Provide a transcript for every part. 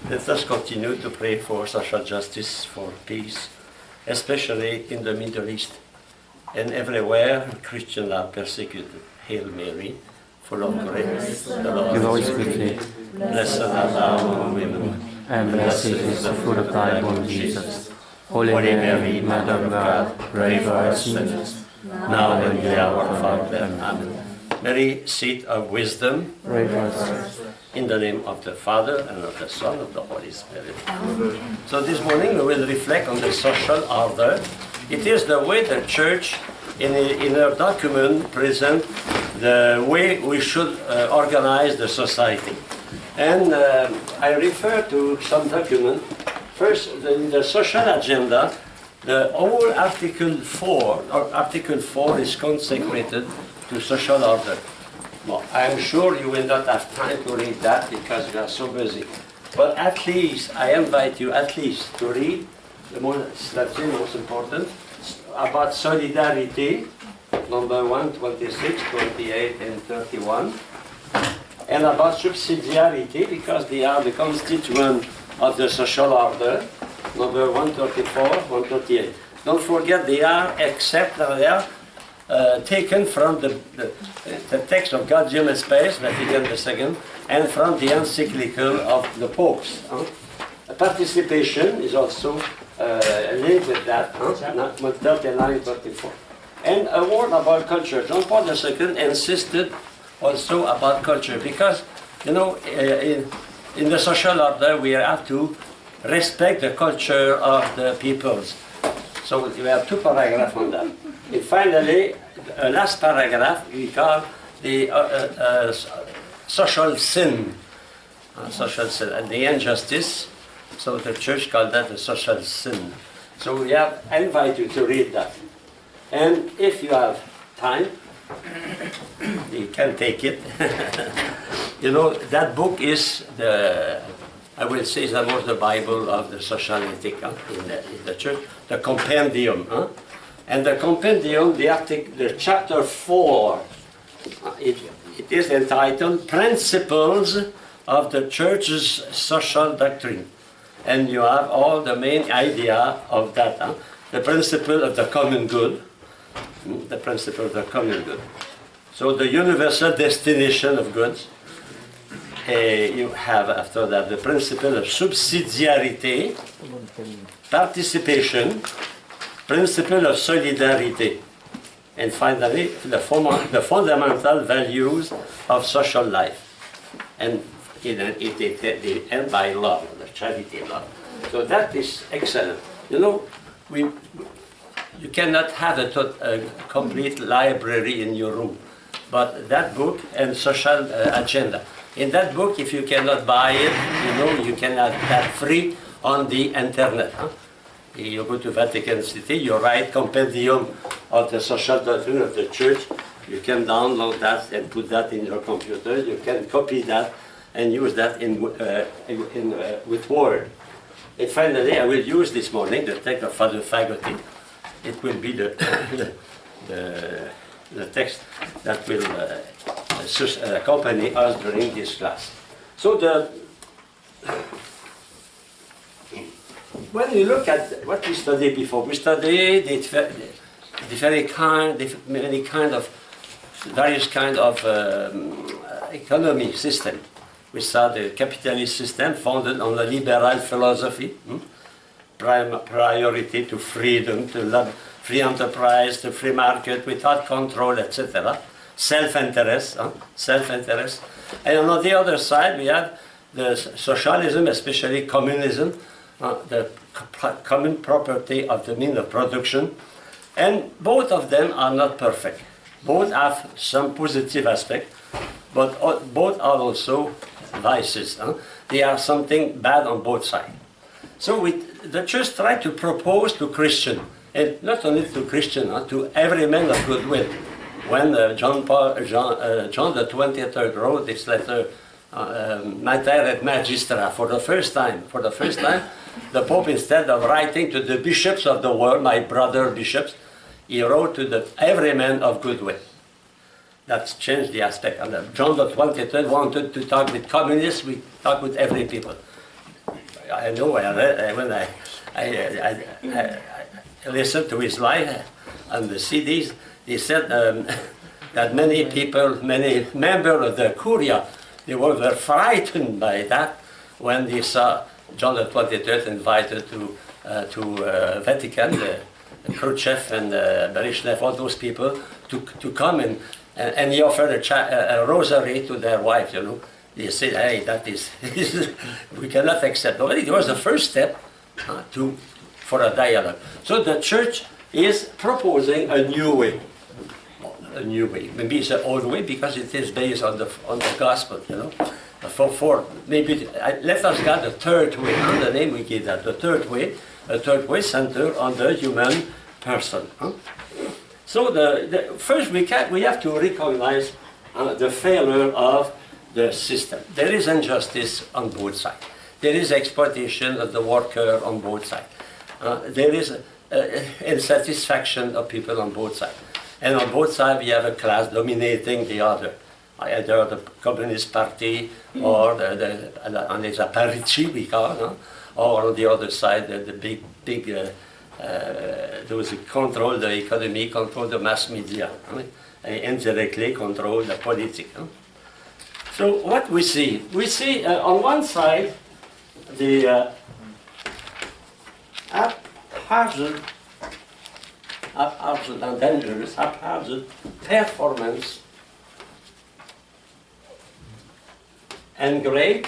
Let us continue to pray for social justice, for peace, especially in the Middle East and everywhere Christians are persecuted. Hail Mary, full of grace, the Lord is with thee. Blessed art thou among women, and blessed is the fruit of thy womb, Jesus. Holy Mary, Mother of God, pray for us sinners, now and in the hour of our death. Amen. Mary, seat of wisdom, Pray for us. in the name of the Father, and of the Son, and of the Holy Spirit. Amen. So this morning we will reflect on the social order. It is the way the Church, in her document, present the way we should organize the society. And I refer to some document. First, in the social agenda, the whole Article 4 is consecrated to social order. Well, I'm sure you will not have time to read that because you are so busy. But at least, I invite you at least to read that's the most important, about solidarity, number 1, 26, 28, and 31. And about subsidiarity, because they are the constituent of the social order, number 134, 138. Don't forget they are, except that they are taken from the text of Gaudium et Spes, Vatican II, and from the encyclical of the popes. Participation is also linked with that, 39, 34. And a word about culture. John Paul II insisted also about culture because, you know, in the social order we have to respect the culture of the peoples. So we have 2 paragraphs on that. And finally, last paragraph we call the social sin. Social sin and the injustice. So the Church called that the social sin. So I invite you to read that. And if you have time, you can take it. You know, that book is I will say, it's almost the Bible of the social ethic in the Church, the compendium. And the compendium, the chapter 4, it is entitled Principles of the Church's Social Doctrine. And you have all the main idea of that, the principle of the common good, the principle of the common good. So the universal destination of goods. You have after that the principle of subsidiarity, participation, principle of solidarity, and finally the fundamental values of social life. And it end by love, the charity love. So that is excellent. You know, you cannot have a complete library in your room, but that book and social agenda. In that book, if you cannot buy it, you know, you can have that free on the internet. You go to Vatican City, you write Compendium of the Social Doctrine of the Church. You can download that and put that in your computer. You can copy that and use that with Word. And finally, I will use this morning the text of Father Fagotti. It will be the text that will accompany us during this class. So when you look at what we studied before, we studied various kind of economy system. We saw the capitalist system founded on the liberal philosophy, priority to freedom, to love, free enterprise, to free market without control, etc. Self-interest, self-interest. And on the other side, we have the socialism, especially communism, the common property of the means of production. And both of them are not perfect. Both have some positive aspect, but both are also vices. They are something bad on both sides. So the Church tried to propose to Christians, and not only to Christians, to every man of goodwill. When John the 23rd wrote this letter, Mater et Magistra, for the first time, the Pope, instead of writing to the bishops of the world, my brother bishops, he wrote to every man of goodwill. That's changed the aspect. And John the 23rd wanted to talk with communists, we talk with every people. I know when I listened to his life on the CDs, he said that many people, many members of the Curia, they were frightened by that when they saw John the 23rd invited to Vatican, Khrushchev and Brezhnev, all those people, to come and he offered a rosary to their wife, you know. They said, hey, that is, we cannot accept. But it was the first step for a dialogue. So the church is proposing a new way. A new way. Maybe it's an old way because it is based on the gospel, you know. Maybe let us get the third way. The name we give that, the third way. A third way centered on the human person. So first we have to recognize the failure of the system. There is injustice on both sides. There is exploitation of the worker on both sides. There is insatisfaction of people on both sides. And on both sides we have a class dominating the other. Either the Communist Party or the apparitchi we call, or on the other side the big those who control the economy, control the mass media, indirectly control the politics. So what we see on one side the haphazard and dangerous haphazard performance and great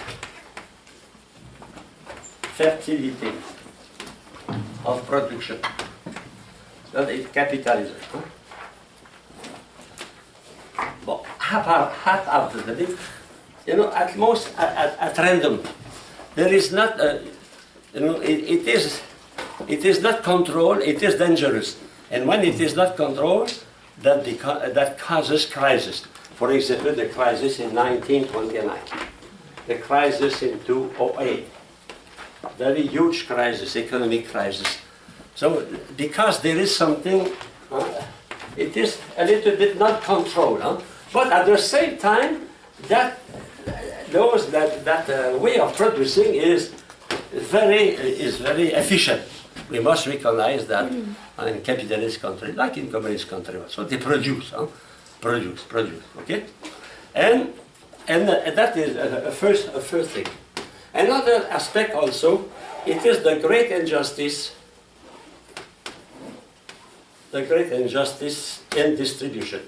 fertility of production. That is capitalism. But haphazardly, you know, at most at random. There is not, it is not controlled. It is dangerous, and when it is not controlled, that causes crisis. For example, the crisis in 1929, the crisis in 2008, very huge crisis, economic crisis. So, because there is something, it is a little bit not controlled, but at the same time, that way of producing is very efficient. We must recognize that in capitalist country, like in communist country, so they produce, okay, and that is a first thing. Another aspect also, it is the great injustice in distribution.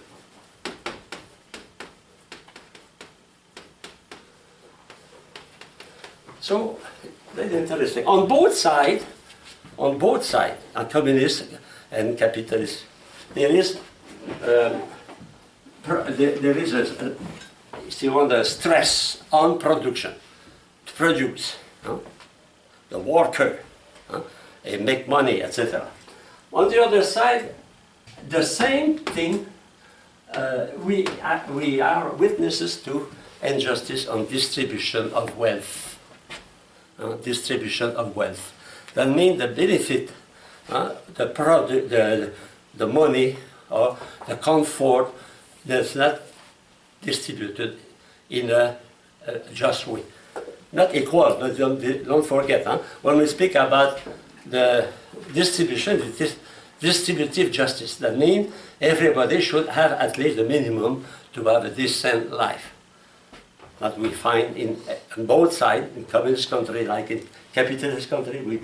So, very interesting. On both sides, communist and capitalist, there is a stress on production, to produce, the worker, and make money, etc. On the other side, the same thing, we are witnesses to injustice on distribution of wealth. Distribution of wealth. That means the benefit, the product, the money, or the comfort that's not distributed in a just way. Not equal, but don't forget, when we speak about the distribution, it is distributive justice. That means everybody should have at least the minimum to have a decent life. That we find on both sides, in communist country like in capitalist country,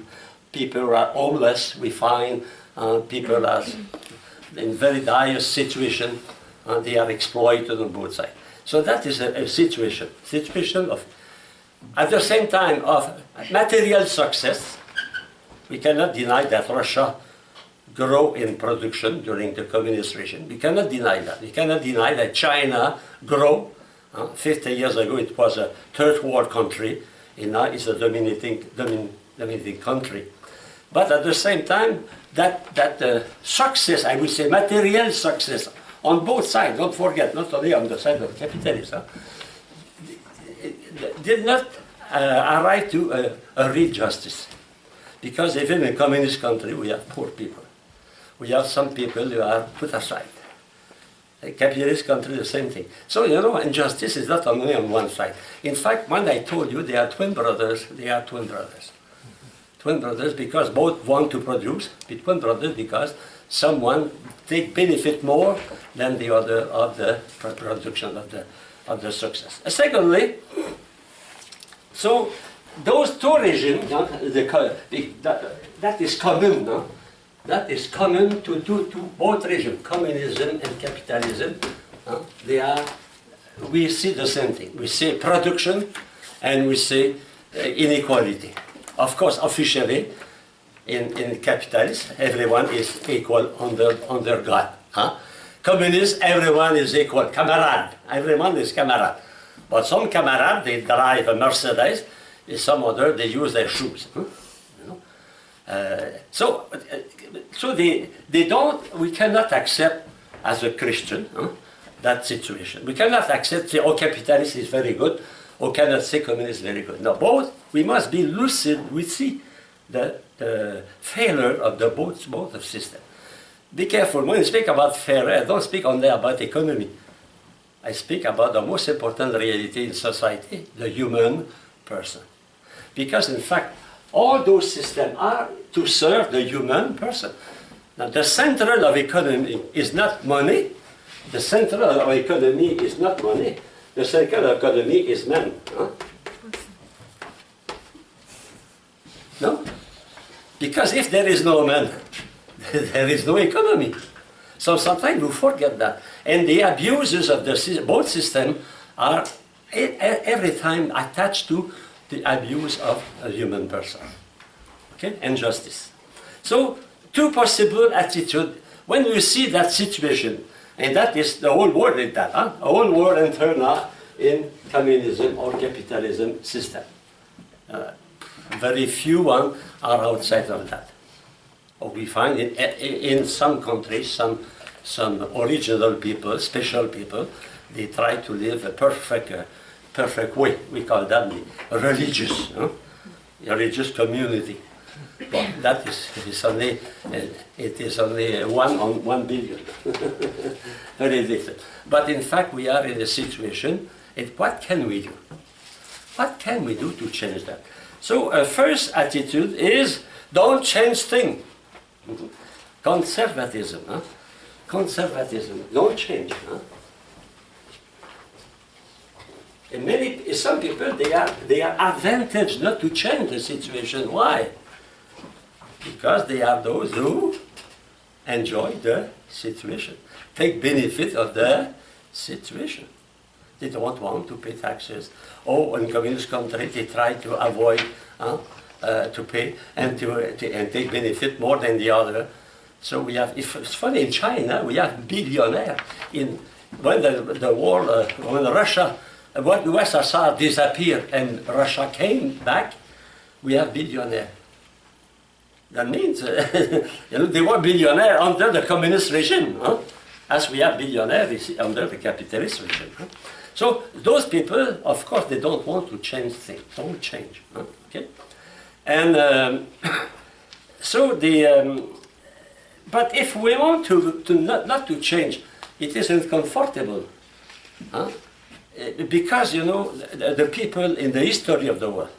people are homeless, we find people are in very dire situation, and they are exploited on both sides. So that is a situation of, at the same time, of material success. We cannot deny that Russia grew in production during the communist regime. We cannot deny that. We cannot deny that China grew. 50 years ago it was a third world country, and now it's a dominating country. But at the same time, that success, I would say material success, on both sides, don't forget, not only on the side of capitalism, did not arrive to a real justice. Because even in a communist country, we have poor people. We have some people who are put aside. A capitalist country, the same thing. So, you know, injustice is not only on one side. In fact, when I told you they are twin brothers, they are twin brothers. Twin brothers because both want to produce, but twin brothers because someone take benefit more than the other of the production of the success. Secondly, so those two regimes, that is common, no? That is common to both regimes, communism and capitalism. We see the same thing. We see production and we see inequality. Of course, officially, in capitalism, everyone is equal under God. Communist, everyone is equal. Camarade, everyone is camarade. But some camarades, they drive a Mercedes, and some other, they use their shoes. So they don't, we cannot accept as a Christian that situation. We cannot accept, say, oh, capitalist is very good, or cannot say communist is very good. No, both, we must be lucid, we see the failure of the both of systems. Be careful, when I speak about failure, I don't speak only about economy. I speak about the most important reality in society, the human person. Because in fact, all those systems are to serve the human person. Now, the central of economy is not money. The central of economy is not money. The central of economy is man. Huh? No? Because if there is no man, there is no economy. So sometimes we forget that. And the abuses of both systems are every time attached to the abuse of a human person. Okay? And justice. So, two possible attitudes. When you see that situation, and that is the whole world in that, the whole world internal in communism or capitalism system. Very few ones are outside of that. Or we find in some countries, some original people, special people, they try to live a perfect way. We call that the religious community. But that is only, it is only 1 on 1 billion. Very different. But in fact, we are in a situation, and what can we do? What can we do to change that? So first attitude is, don't change things. Conservatism. Huh? Conservatism, don't change. Huh? And some people, they are advantaged not to change the situation. Why? Because they are those who enjoy the situation, take benefit of the situation. They don't want to pay taxes. Or in communist country, they try to avoid to pay and take benefit more than the other. So we have, it's funny, in China, we have billionaires. When the war, when Russia, when the USSR disappeared and Russia came back, we have billionaires. That means, they were billionaires under the communist regime, as we have billionaires under the capitalist regime. So those people, of course, they don't want to change things. Don't change. Okay? And so but if we want to not to change, it isn't comfortable. Because, the people in the history of the world,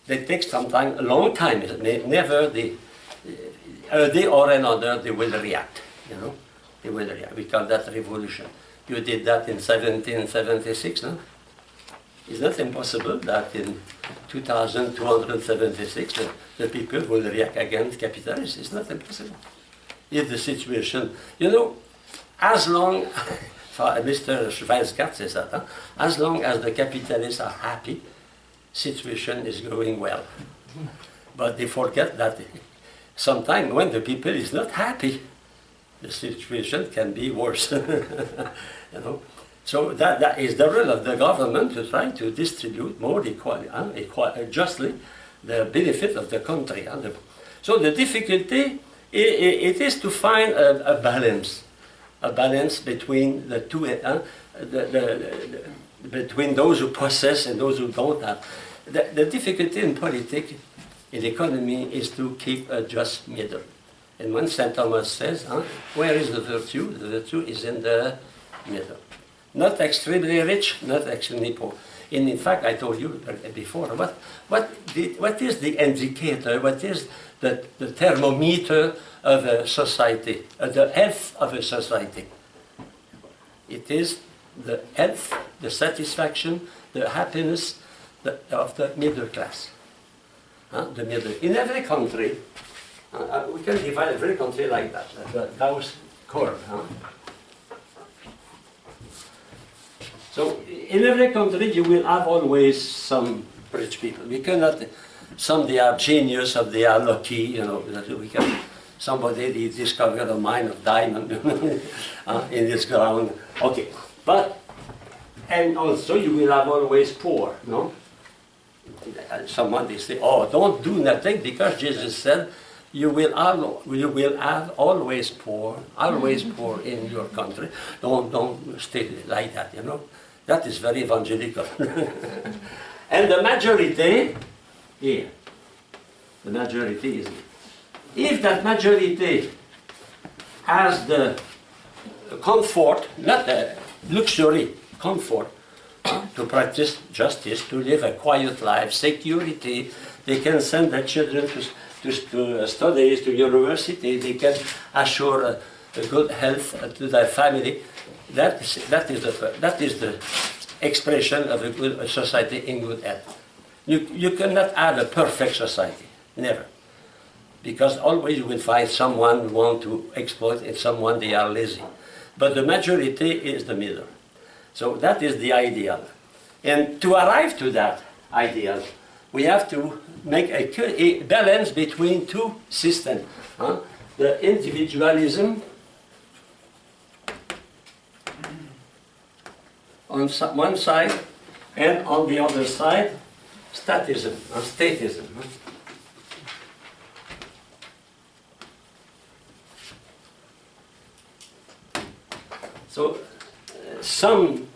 they take sometimes a long time. Never a day or another they will react. They will react. We call that revolution. You did that in 1776, no? It's not impossible that in 2276 the people will react against capitalism. It's not impossible. If the situation, as long, Mr. Schweizgart says that, as long as the capitalists are happy, situation is going well. But they forget that sometimes when the people is not happy, the situation can be worse. So that is the role of the government to try to distribute more justly the benefit of the country. So the difficulty it is to find a balance between the two, between those who possess and those who don't have. The difficulty in politics, in economy, is to keep a just middle. And when St. Thomas says, where is the virtue? The virtue is in the middle. Not extremely rich, not extremely poor. And in fact, I told you before, what is the indicator, what is the thermometer of a society, the health of a society? It is the health, the satisfaction, the happiness of the middle class. The middle. In every country, we can divide every country like that, those curve. So in every country you will have always some rich people. We cannot, some they are genius, some they are lucky, you know, that we can, somebody they discovered a mine of diamond in this ground. Okay, but, and also you will have always poor, no? Someone they say, oh, don't do nothing because Jesus said you will have always poor in your country. Don't stay like that, you know. That is very evangelical. And the majority here, the majority is here. If that majority has the comfort, not the luxury, comfort, to practice justice, to live a quiet life, security, they can send their children to studies, to university, they can assure a good health to their family. That is the expression of a good society in good health. You cannot have a perfect society, never. Because always you will find someone who want to exploit and someone they are lazy. But the majority is the middle. So that is the ideal. And to arrive to that ideal, we have to make a balance between two systems. The individualism on one side, and on the other side, statism, statism. So someone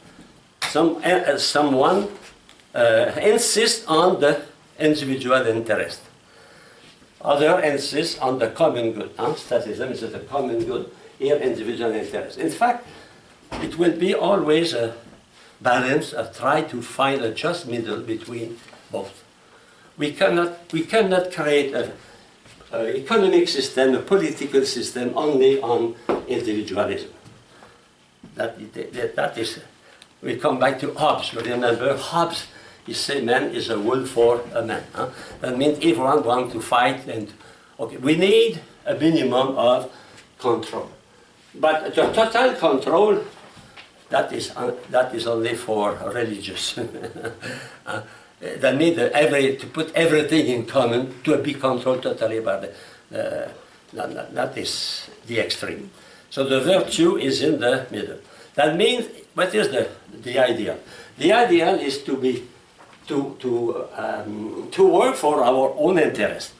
insists on the individual interest. Other insists on the common good. Statism is the common good, here individual interest. In fact, it will be always a balance of try to find a just middle between both. We cannot create an economic system, a political system only on individualism. That is, we come back to Hobbes. You remember Hobbes, he said man is a wolf for a man. That means everyone wants to fight, and okay, we need a minimum of control. But the total control, that is only for religious. That means to put everything in common to be controlled totally by that is the extreme. So the virtue is in the middle. That means, what is the ideal? The ideal is to work for our own interest,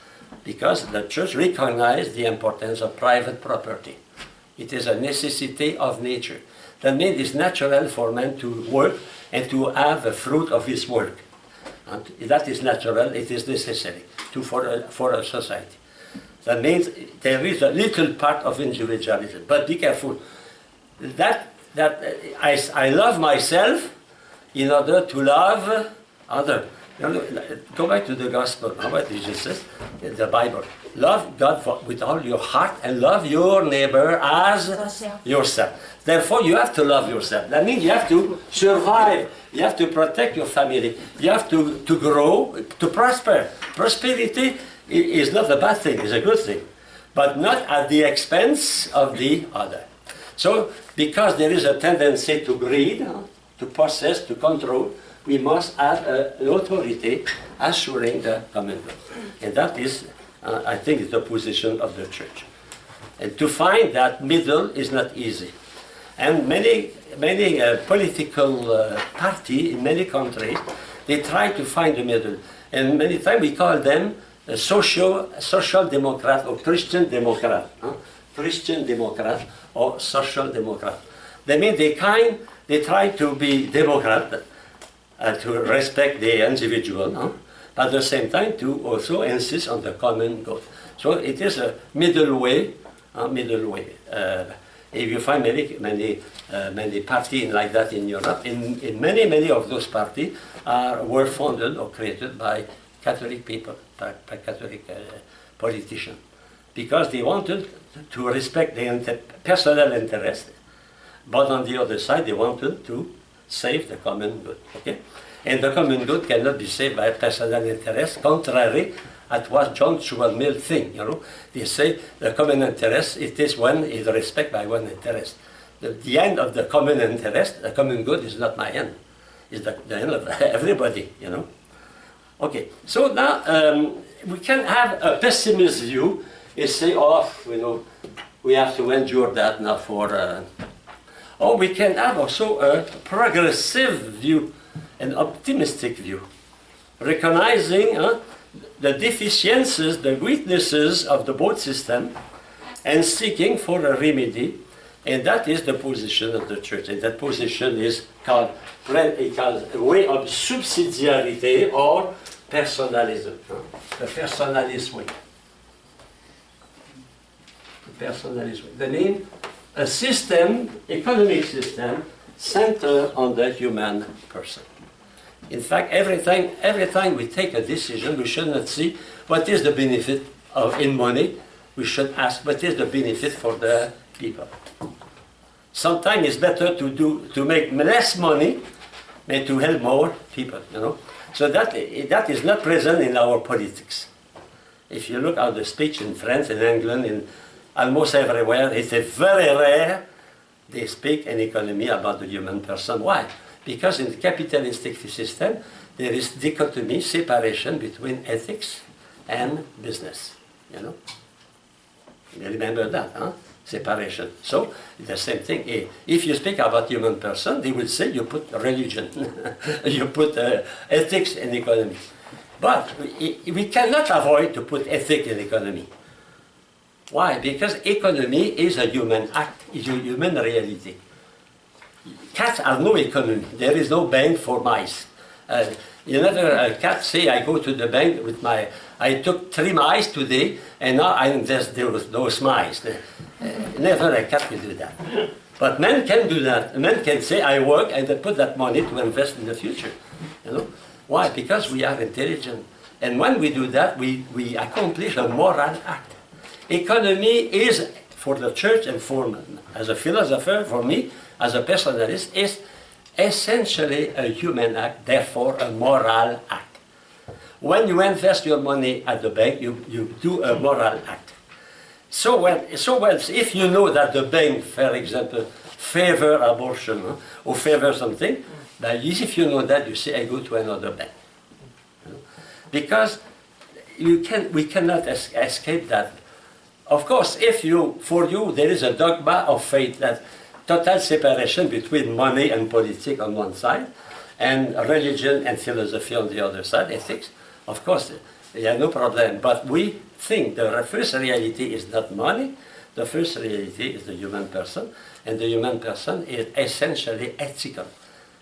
because the church recognizes the importance of private property. It is a necessity of nature. That means it's natural for man to work and to have the fruit of his work. And that is natural, it is necessary for a society. That means there is a little part of individualism, but be careful. That I love myself in order to love others. Go back to the gospel. What Jesus says in the Bible. Love God with all your heart and love your neighbor as yourself. Therefore, you have to love yourself. That means you have to survive. You have to protect your family. You have to grow, to prosper. Prosperity is not a bad thing, it's a good thing. But not at the expense of the other. So, because there is a tendency to greed, to possess, to control, we must have an authority assuring the common good. And that is, I think, the position of the church. And to find that middle is not easy. And many political parties in many countries, they try to find the middle. And many times we call them social democrat or Christian democrat. Christian democrat or social democrat. They mean they try to be democrat, to respect the individual, but at the same time to also insist on the common good. So it is a middle way, if you find many parties like that in Europe, in many of those parties were founded or created by Catholic people, by Catholic politicians, because they wanted to respect the personal interest, but on the other side they wanted to save the common good. Okay, and the common good cannot be saved by personal interest. Contrary, at what John Stuart Mill think, they say the common interest, it is one is respect by one interest. The end of the common interest, the common good is not my end. It's the end of everybody, Okay, so now we can have a pessimist view and say, we have to endure that now for... or we can have also a progressive view, an optimistic view, recognizing the deficiencies, the weaknesses of the both system, and seeking for a remedy, and that is the position of the Church. And that position is called a way of subsidiarity or personalism, the personalist way. The personalist way. The name, a system, economic system, centered on the human person. In fact, every time we take a decision, we should not see what is the benefit in money. We should ask what is the benefit for the people. Sometimes it's better to make less money than to help more people. So that is not present in our politics. If you look at the speech in France, in England, in almost everywhere, it's very rare they speak in economy about the human person. Why? Because in the capitalistic system, there is dichotomy, separation between ethics and business. You remember that, huh? Separation. So, the same thing. If you speak about human person, they will say you put religion, you put ethics in economy. But we cannot avoid to put ethics in economy. Why? Because economy is a human act, is a human reality. Cats have no economy. There is no bank for mice. You never a cat say, I go to the bank with I took 3 mice today, and now there was those mice. Never a cat will do that. But men can do that. Men can say, I work, and they put that money to invest in the future. Why? Because we are intelligent. And when we do that, we accomplish a moral act. Economy is, for the Church and for, as a philosopher, for me, as a personalist, is essentially a human act, therefore a moral act. When you invest your money at the bank, you do a moral act. So if you know that the bank, for example, favor abortion or favor something, then if you know that, you say, I go to another bank. Because we cannot escape that. Of course, for you, there is a dogma of faith that total separation between money and politics on one side, and religion and philosophy on the other side, ethics. Of course, there are no problem. But we think the first reality is not money. The first reality is the human person, and the human person is essentially ethical.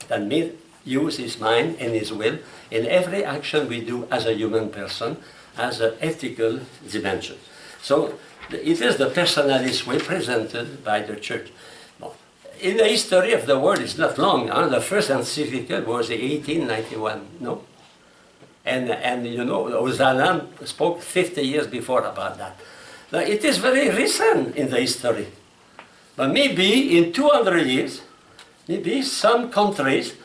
That means use his mind and his will in every action we do as a human person, as an ethical dimension. So it is the personalist way presented by the Church. In the history of the world, it's not long. The first encyclical was in 1891, no? And Ozanam spoke 50 years before about that. Now, it is very recent in the history. But maybe in 200 years, maybe some countries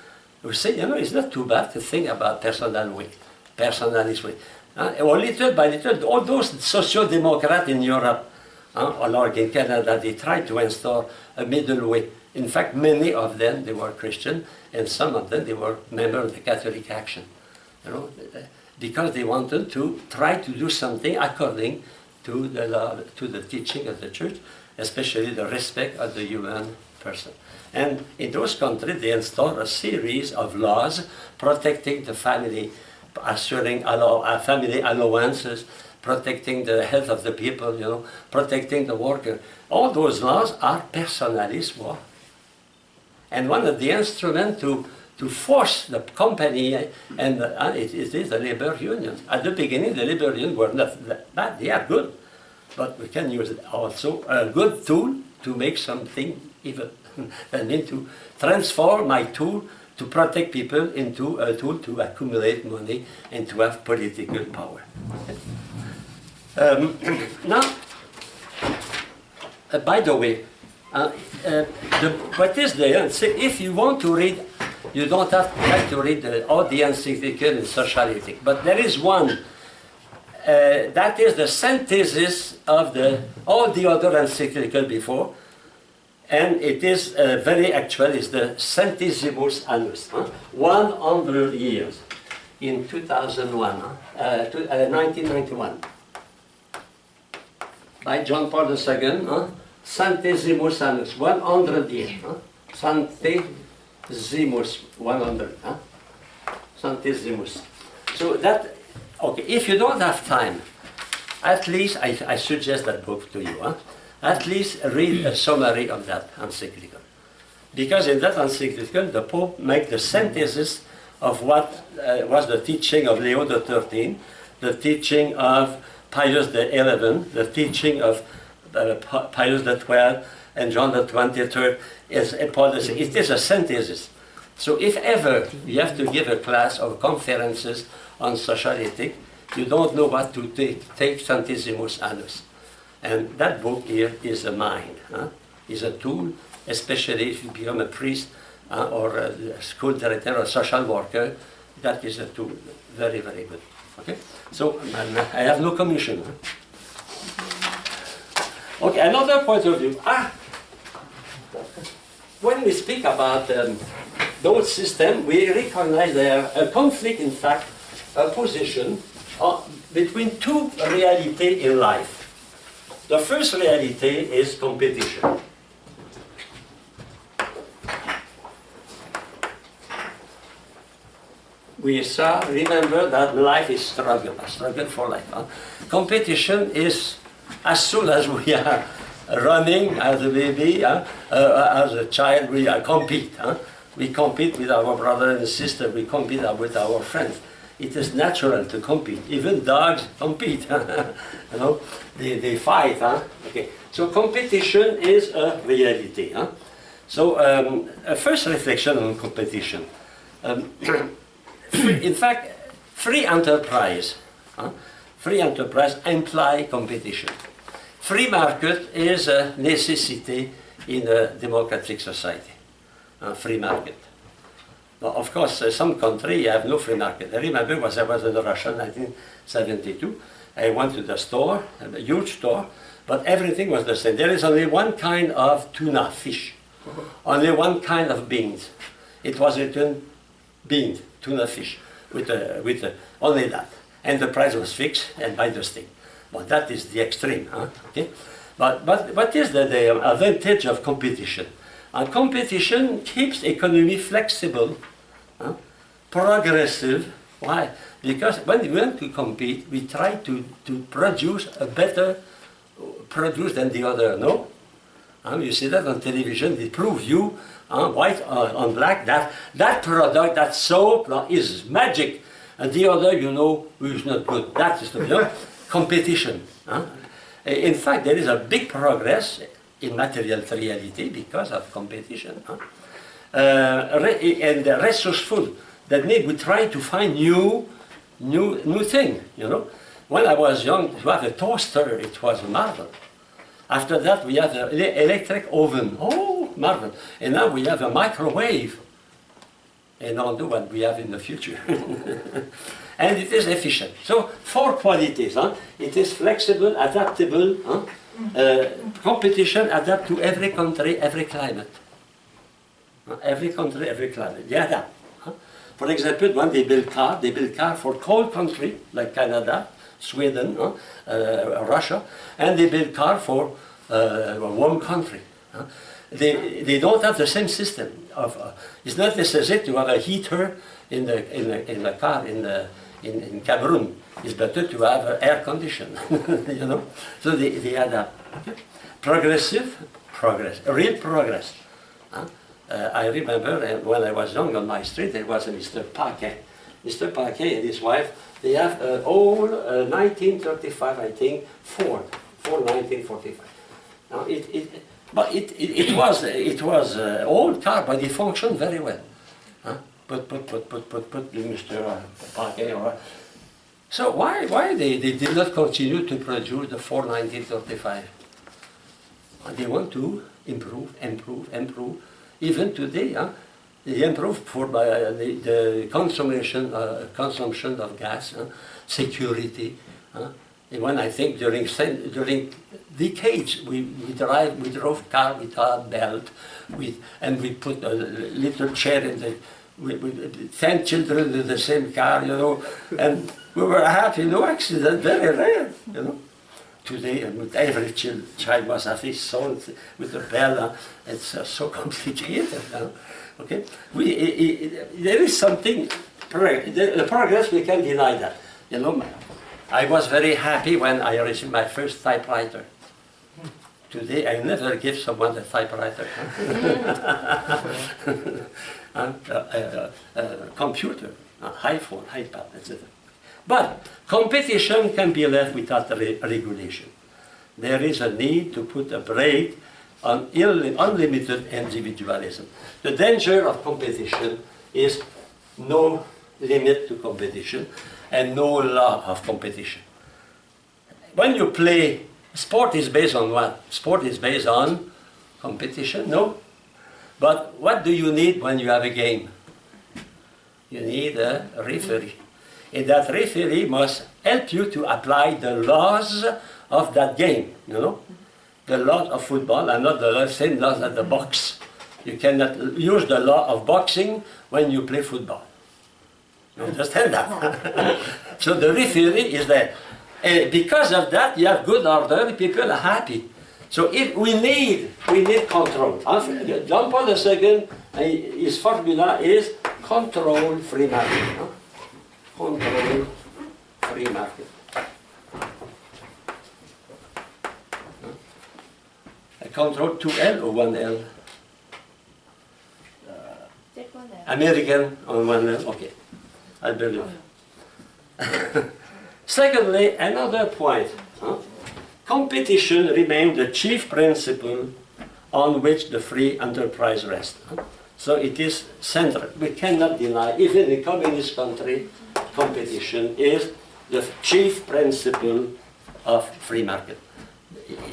will say, it's not too bad to think about personalist way. Or little by little, all those social-democrats in Europe, or in Canada, they tried to install a middle way. In fact, many of them, they were Christian, and some of them, they were members of the Catholic Action. Because they wanted to try to do something according to the teaching of the Church, especially the respect of the human person. And in those countries, they installed a series of laws protecting the family, assuring family allowances, protecting the health of the people, protecting the worker. All those laws are personalist law. And one of the instruments to to force the company, and it is the labor union. At the beginning, the labor union were not bad, they are good, but we can use it also a good tool to make something evil. I mean to transform my tool to protect people into a tool to accumulate money and to have political power. Now, by the way, what is there? If you want to read, you don't have to read all the encyclical in social ethics, but there is one that is the synthesis of all the other encyclical before, and it is very actual. It's the Centesimus Annus, 100 years in 2001, 1991, by John Paul II. Centesimus Annus, 100 years. Centesimus, 100. Centesimus. So that, okay, if you don't have time, at least, I suggest that book to you. At least read a summary of that encyclical. Because in that encyclical, the Pope makes the synthesis of what was the teaching of Leo XIII, the teaching of Pius XI, the teaching of Pius XII and John the 23rd. It is a synthesis. So if ever you have to give a class or conferences on social ethics, you don't know what to take Centesimus Annus. And that book here is a mind, is a tool, especially if you become a priest or a school director or social worker. That is a tool, very, very good. Okay, so I have no commission. Okay, another point of view. When we speak about those systems, we recognize there a conflict, in fact, a position between two realities in life. The first reality is competition. We remember that life is struggle, a struggle for life. Competition is as soon as we are running as a baby, as a child, we compete. We compete with our brother and sister, we compete with our friends. It is natural to compete. Even dogs compete. You know, they fight. Okay. So competition is a reality. So a first reflection on competition. In fact, free enterprise imply competition. Free market is a necessity in a democratic society. Free market. Now, of course, some countries have no free market. I remember when I was in Russia in 1972, I went to the store, a huge store, but everything was the same. There is only one kind of tuna fish, only one kind of beans. It was written beans, tuna fish, with only that. And the price was fixed and by the stick. But that is the extreme. Okay? But what is the advantage of competition? Competition keeps economy flexible, progressive. Why? Because when we want to compete, we try to produce a better produce than the other. No? You see that on television. They prove you, white on black, that product, that soap is magic. And the other, you know, is not good. That is the competition. In fact, there is a big progress in material reality because of competition. And resourceful. That means we try to find new thing, you know. When I was young, to have a toaster, it was a marvel. After that, we have an electric oven. Oh, marvel. And now we have a microwave. And I don't know what we have in the future. And it is efficient. So, 4 qualities. It is flexible, adaptable. Competition adapt to every country, every climate. Every country, every climate. They adapt. For example, when they build car for cold country like Canada, Sweden, Russia, and they build car for a warm country. They don't have the same system. It's not necessary to have a heater in the car in Cameroon. It's better to have air condition, you know. So they adapt. Okay? Progressive progress, real progress. I remember when I was young on my street, there was a Mr. Paquet. Mr. Paquet and his wife, they have an old 1935, I think, Ford 1945. Now it was an old car, but it functioned very well. Huh? But Mr. Paquet. So why they did not continue to produce the Ford 1935? They want to improve. Even today, they improve for the consumption of gas, security. When I think during decades we drove car without belt, and we put a little chair in the with 10 children in the same car, and we were happy, no accident, very rare, Today, every child must have his own with a bell. It's so complicated. Okay, there is something. The progress, we can deny that. I was very happy when I received my first typewriter. Today, I never give someone a typewriter. Computer, iPhone, iPad, etc. But competition can be left without regulation. There is a need to put a brake on unlimited individualism. The danger of competition is no limit to competition and no law of competition. When you play, sport is based on what? Sport is based on competition, no? But what do you need when you have a game? You need a referee. And that referee must help you to apply the laws of that game, The laws of football are not the same laws as the box. You cannot use the law of boxing when you play football. You understand that? So the referee is there. And because of that, you have good order, people are happy. So if we need control. John Paul II, his formula is control free market. Control free market. Control 2L or 1L? American on 1L, okay. I believe. Secondly, another point. Competition remains the chief principle on which the free enterprise rests. So it is central. We cannot deny, even in a communist country, competition is the chief principle of free market.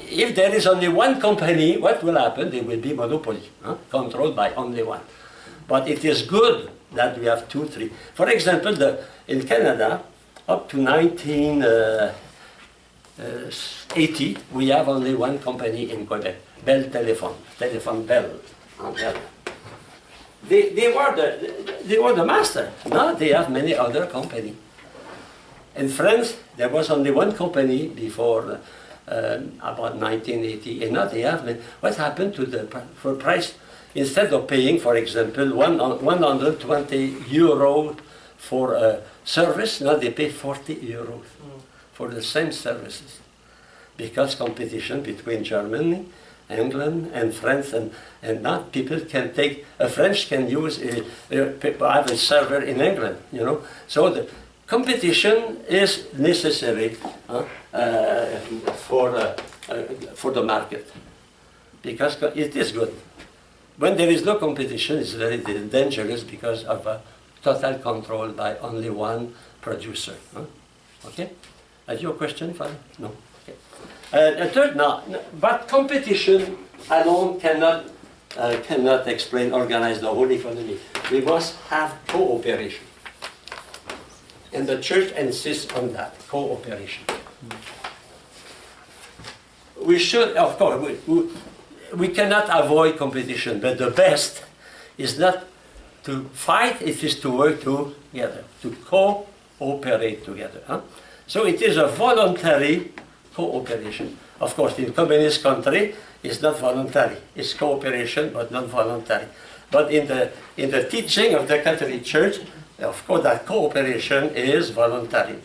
If there is only one company, what will happen? There will be monopoly, controlled by only one. But it is good that we have 2, 3. For example, in Canada, up to 1980, we have only one company in Quebec, Bell Telephone Bell. They were the master. Now they have many other companies. In France, there was only one company before about 1980, and now they have. What happened to the price? Instead of paying, for example, 120 euros for a service, now they pay 40 euros for the same services. Because competition between Germany, England, and France, and now people can take, a French can use, have a server in England, So the competition is necessary for the market, because it is good. When there is no competition, it's very dangerous because of total control by only one producer. Okay? Have you a question, Father? No. Okay. A third, no. But competition alone cannot explain, organize the whole economy. We must have cooperation. And the church insists on that, cooperation. We should, of course, we cannot avoid competition, but the best is not to fight, it is to work together, to cooperate together. So it is a voluntary cooperation. Of course, in communist country, it's not voluntary. It's cooperation, but not voluntary. But in the teaching of the Catholic Church, of course, that cooperation is voluntary.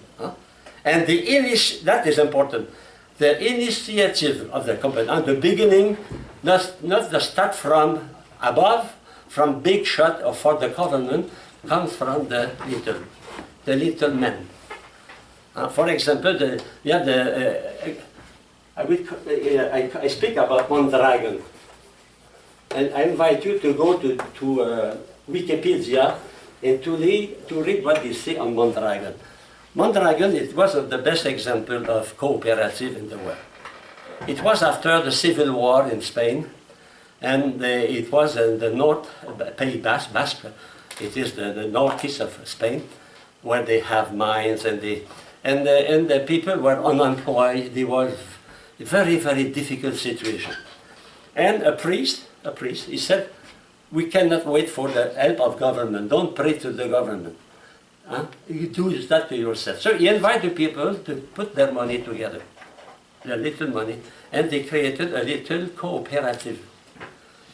And that is important. The initiative of the company, at the beginning, not the start from above, from big shot or for the government comes from the little men. For example, I speak about Mondragon, and I invite you to go to Wikipedia and to read what they say on Mondragon. Mondragon, it was the best example of cooperative in the world. It was after the Civil War in Spain, and it was in the north, Pays Basque. It is the northeast of Spain, where they have mines, and the people were unemployed. There was a very, very difficult situation. And a priest, he said, we cannot wait for the help of government. Don't pray to the government. You do that to yourself. So he invited people to put their money together, their little money, and they created a little cooperative.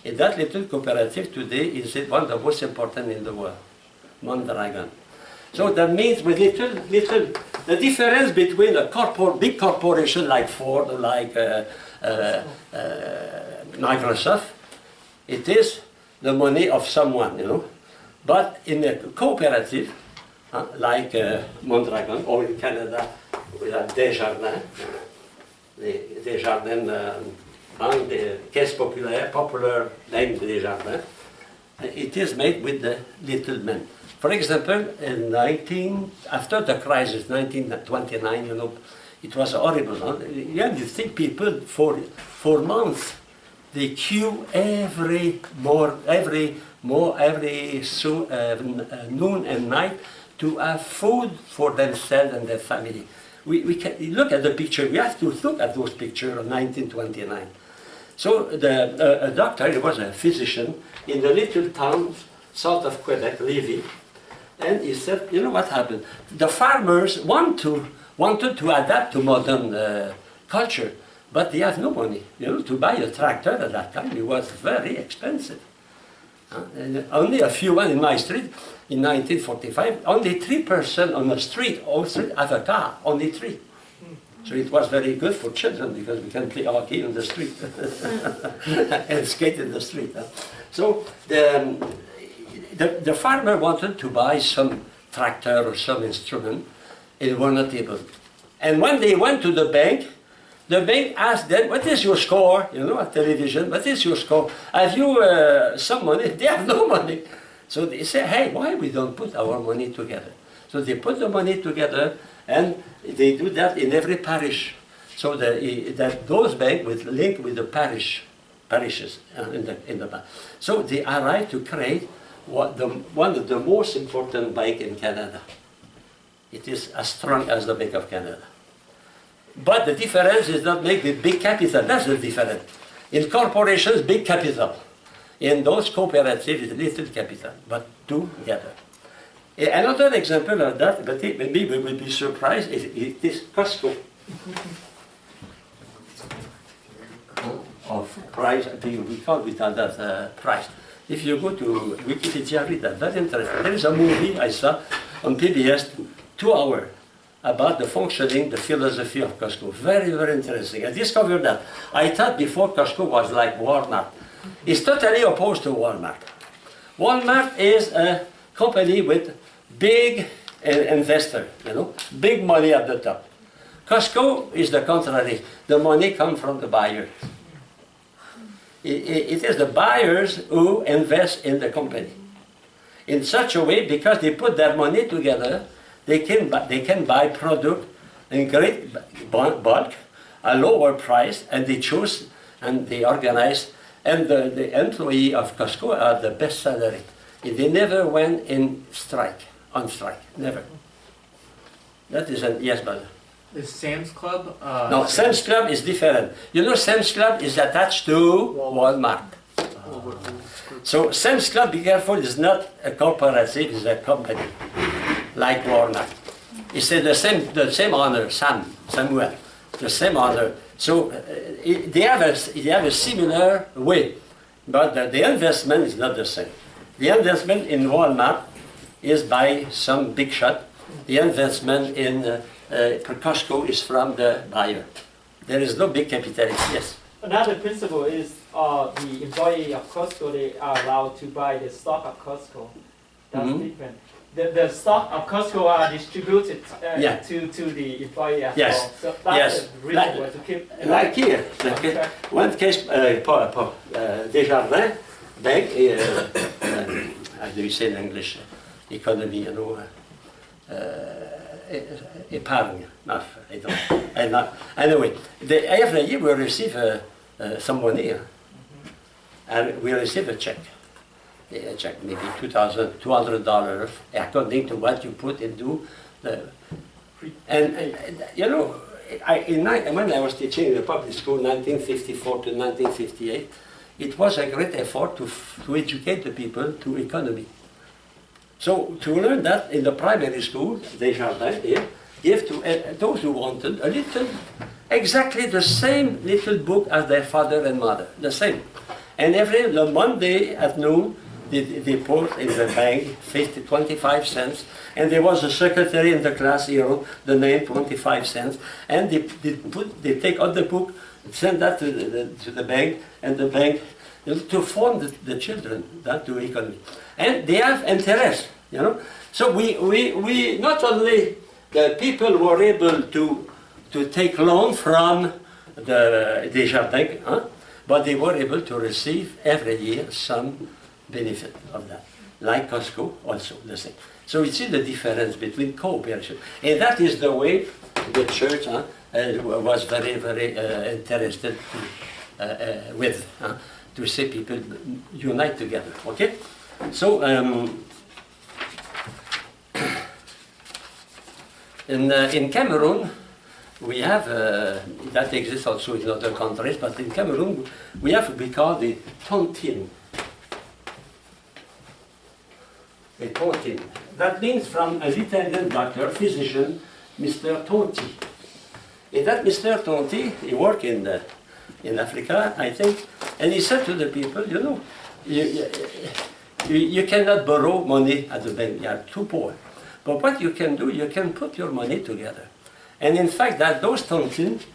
And that little cooperative today is one of the most important in the world, Mondragon. So that means with the difference between a big corporation like Ford, like Microsoft, it is the money of someone, you know. But in a cooperative, like Mondragon, or in Canada, we have Desjardins, Banque de Caisse Populaire, popular name Desjardins. It is made with the little men. For example, after the crisis, 1929, you know, it was horrible. Huh? Yeah, you think people for months they queue every noon and night to have food for themselves and their family. We can look at the picture. We have to look at those pictures of 1929. So a doctor, he was a physician in the little town south of Quebec, Lévis, and he said, you know what happened? The farmers wanted to adapt to modern culture, but they have no money. You know, to buy a tractor at that time, it was very expensive. Only a few in my street, in 1945, only 3% on the street, all street have a car, only 3. So it was very good for children because we can play hockey in the street and skate in the street. So the farmer wanted to buy some tractor or some instrument, and they were not able. And when they went to the bank asked them, what is your score? You know, at television, what is your score? Have you some money? They have no money. So they say, hey, why we don't put our money together? So they put the money together, and they do that in every parish. So those banks will link with the parishes in the bank. So they arrived to create one of the most important banks in Canada. It is as strong as the Bank of Canada. But the difference is not make the big capital. That's the difference. In corporations, big capital. In those cooperatives, little capital, but together. Another example of that, but maybe we will be surprised, it is Costco. Of price, we call it that price. If you go to Wikipedia, read that, very interesting. There is a movie I saw on PBS, 2 hours, about the functioning, the philosophy of Costco. Very, very interesting. I discovered that. I thought before Costco was like Walmart. It's totally opposed to Walmart. Walmart is a company with big investor, you know, big money at the top. Costco is the contrary. The money comes from the buyer. It is the buyers who invest in the company. In such a way, because they put their money together, they can buy product in great bulk, a lower price, and they choose and they organize. And the employee of Costco are the best salary. They never went on strike, never. That is yes, brother. Is Sam's Club? No, Sam's Club is different. You know, Sam's Club is attached to Walmart. So Sam's Club, be careful, is not a cooperative, it's a company, like Walmart. It's the same owner, Samuel, the same owner. So they have a similar way, but the investment is not the same. The investment in Walmart is by some big shot. The investment in Costco is from the buyer. There is no big capitalist, yes. another principle is the employee of Costco, they are allowed to buy the stock of Costco. That's different. The stock of Costco are distributed to the employee as well. So that's the reason why to keep. Like here, one case, Desjardins Bank, how do you say in English? Economy, you know, épargne. No, I don't. Anyway, every year we receive some money, and we receive a check. A check, maybe $2,200, according to what you put into the. And you know, when I was teaching in the public school, 1954 to 1958, it was a great effort to educate the people to economy. So to learn that in the primary school, Desjardins here, give to those who wanted a little, exactly the same little book as their father and mother, the same. And every Monday at noon, they put in the bank 25 cents, and there was a secretary in the class, you know, the name 25 cents, and they take out the book, send that to the bank, and the bank, you know, to form the children, that to economy. And they have interest, you know. So we not only the people were able to take loan from the Desjardins, but they were able to receive every year some benefit of that, like Costco also the same. So you see the difference between cooperation, and that is the way the church was very, very interested with, to see people unite together. Okay, so in Cameroon we have that exists also in other countries, but in Cameroon we have what we call the tontine. A tontine. That means from an Italian doctor, physician, Mr. Tonti. And that Mr. Tonti, he worked in Africa, I think, and he said to the people, you know, you cannot borrow money at the bank, you are too poor. But what you can do, you can put your money together. And in fact, that those tontines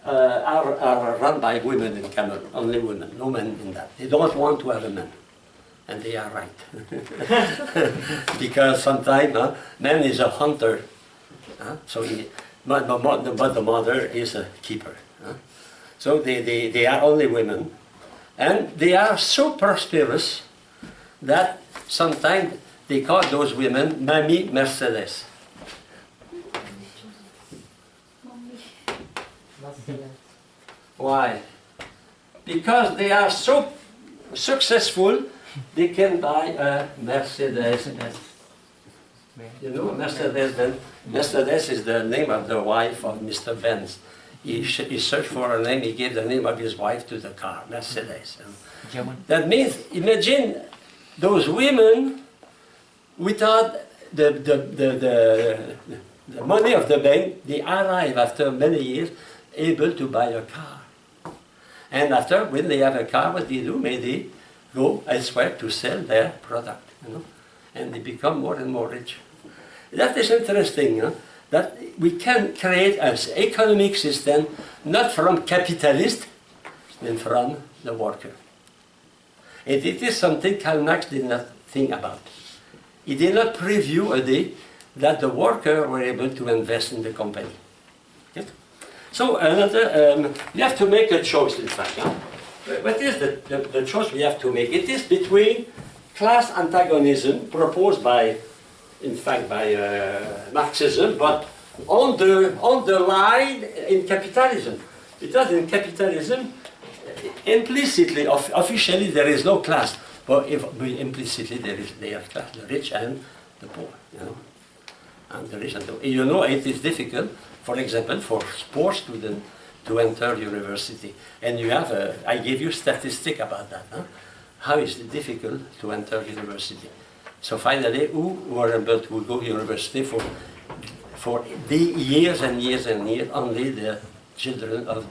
are run by women in Cameroon, only women, no men in that. They don't want to have a man. And they are right. Because sometimes man is a hunter, so but the mother is a keeper. So they are only women. And they are so prosperous that sometimes they call those women Mamie Mercedes. Why? Because they are so successful, they can buy a Mercedes. You know, Mercedes-Benz. Mercedes is the name of the wife of Mr. Benz. He searched for a name, he gave the name of his wife to the car, Mercedes. That means, imagine those women without the money of the bank, they arrive after many years able to buy a car. And after, when they have a car, what they do? They go elsewhere to sell their product, you know, and they become more and more rich. That is interesting, that we can create an economic system not from capitalist, but from the worker. And it is something Karl Marx did not think about. He did not preview a day that the worker were able to invest in the company. Okay? So another, you have to make a choice, in fact. What is the choice we have to make? It is between class antagonism proposed by, in fact, by Marxism, but underlined in capitalism. Because in capitalism, implicitly, officially, there is no class, but implicitly they are class, the rich and the poor. You know, and the rich and the poor. You know, it is difficult, for example, for sports students to enter university. And you have I gave you statistic about that. How is it difficult to enter university? So finally, who were able to go to university for the years and years and years? Only the children of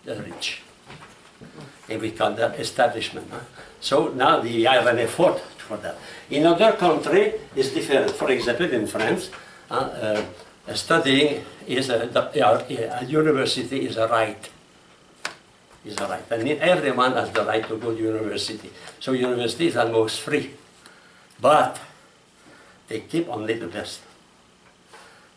the rich. And we call that establishment. So now they have an effort for that. In other countries, it's different. For example, in France, studying is a university is a right. is a right. And everyone has the right to go to university. So university is almost free. But they keep only the best.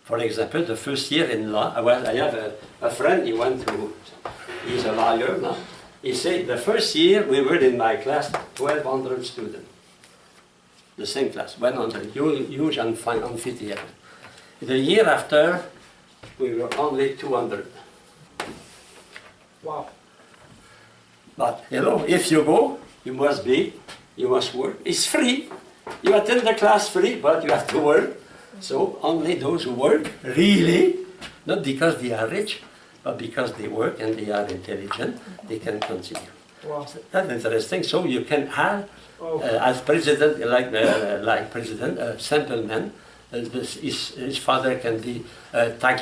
For example, the first year in law, well, I have a friend, he's a lawyer now. He said, the first year we were in my class, 1,200 students. The same class, 100, huge amphitheater. The year after, we were only 200. Wow. But, you know, if you go, you must work. It's free. You attend the class free, but you have to work. So only those who work, really, not because they are rich, but because they work and they are intelligent, they can continue. Wow. That's interesting. So you can have, as president, like president, a simple man. His father can be a truck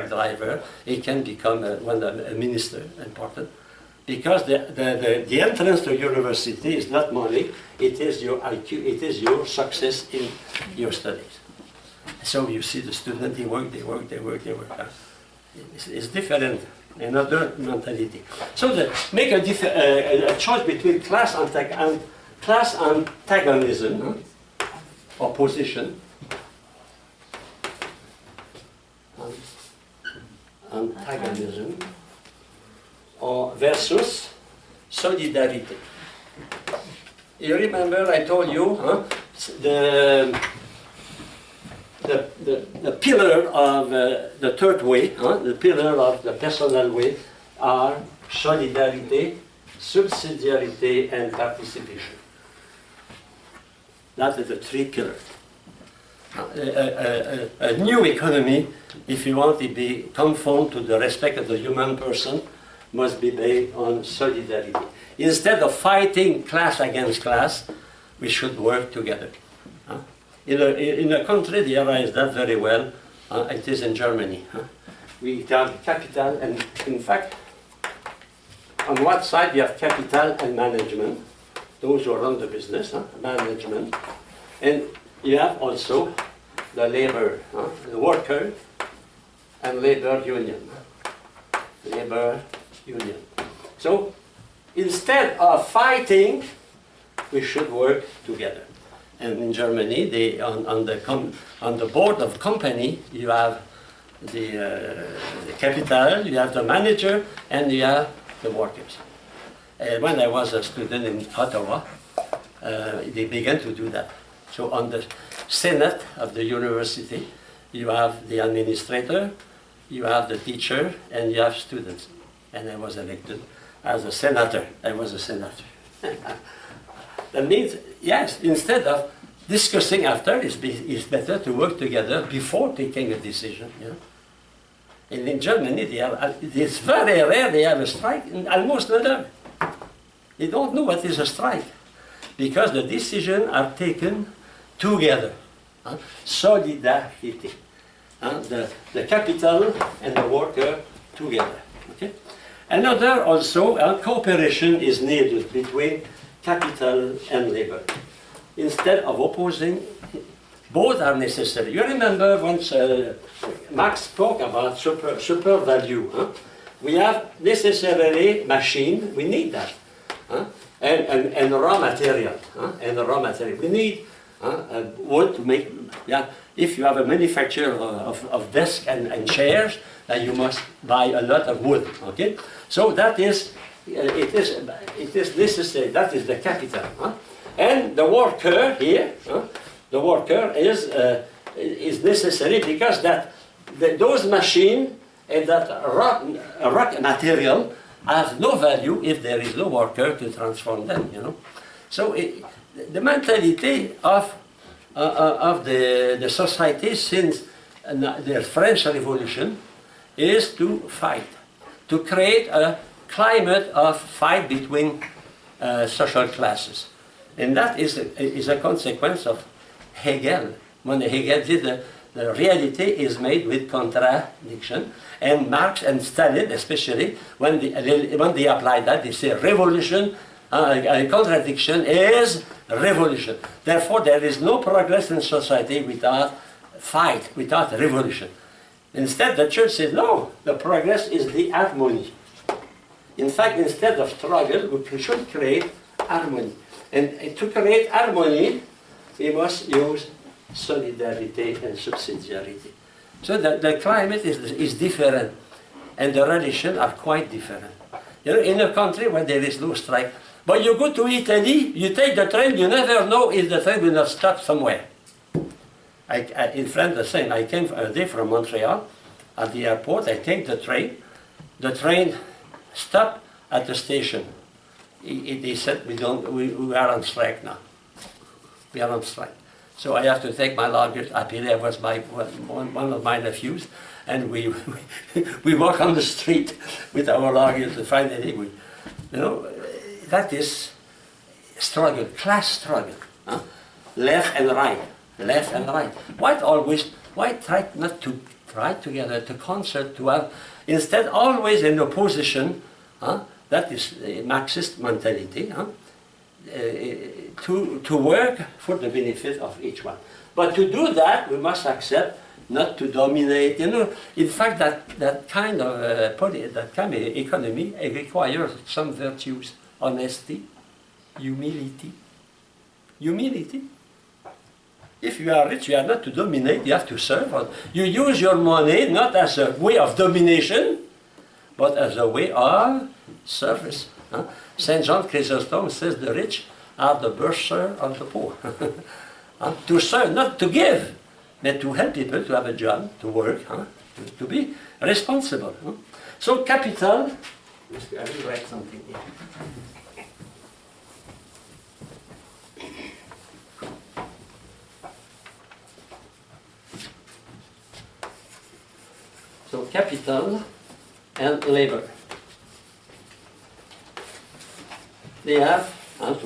driver. He can become a minister, important. Because the entrance to university is not money, it is your IQ, it is your success in your studies. So you see the student, they work. It's different, another mentality. So make a choice between class antagonism, opposition, antagonism, or versus solidarity. You remember I told you the pillar of the third way, the pillar of the personal way are solidarity, subsidiarity, and participation. That is the three pillars. A new economy, if you want to be conform to the respect of the human person, must be based on solidarity. Instead of fighting class against class, we should work together. In a country, they realize that very well. It is in Germany. We have capital, and in fact, on one side you have capital and management, those who run the business, management, and you have also the labor, the worker, and labor union. Labor union. So instead of fighting, we should work together. And in Germany, on the board of company, you have the capital, you have the manager, and you have the workers. When I was a student in Ottawa, they began to do that. So on the Senate of the university, you have the administrator, you have the teacher, and you have students. And I was elected as a senator. I was a senator. That means, yes, instead of discussing after, it's better to work together before taking a decision. You know? And in Germany, it's very rare they have a strike, almost never. They don't know what is a strike, because the decisions are taken together. Solidarity. The capital and the worker together. Okay? Another also, cooperation is needed between capital and labor. Instead of opposing, both are necessary. You remember once Marx spoke about super value. We have necessarily machine, we need that. And raw material. We need wood to make, if you have a manufacturer of desks and chairs, then you must buy a lot of wood, okay? So that is, it is necessary, that is the capital. And the worker here, the worker is necessary because those machines and that rock material have no value if there is no worker to transform them, you know. So the mentality of the society since the French Revolution is to fight, to create a climate of fight between social classes. And that is a consequence of Hegel. When Hegel did the reality is made with contradiction. And Marx and Stalin, especially, when they apply that, they say revolution, contradiction is revolution. Therefore, there is no progress in society without fight, without revolution. Instead, the church says, no, the progress is the harmony. In fact, instead of struggle, we should create harmony. And to create harmony, we must use solidarity and subsidiarity. So the climate is different, and the relations are quite different. You know, in a country where there is no strike, but you go to Italy, you take the train, you never know if the train will not stop somewhere. In France, the same. I came a day from Montreal. At the airport, I take the train stopped at the station. They said, we are on strike now. We are on strike. So I have to take my luggage. Happily, I was one of my nephews, and we walk on the street with our luggage, and finally that is struggle, class struggle. Huh? Left and right. Why try not to try together, to concert, to have, instead always in opposition, that is a Marxist mentality, to work for the benefit of each one. But to do that, we must accept not to dominate. You know, in fact, that kind of economy requires some virtues: honesty, humility. If you are rich, you are not to dominate, you have to serve. You use your money not as a way of domination, but as a way of service. St. John Chrysostom says the rich are the bursar of the poor. To serve, not to give, but to help people to have a job, to work, to be responsible. So capital, I will write something here. So capital and labor. They have, and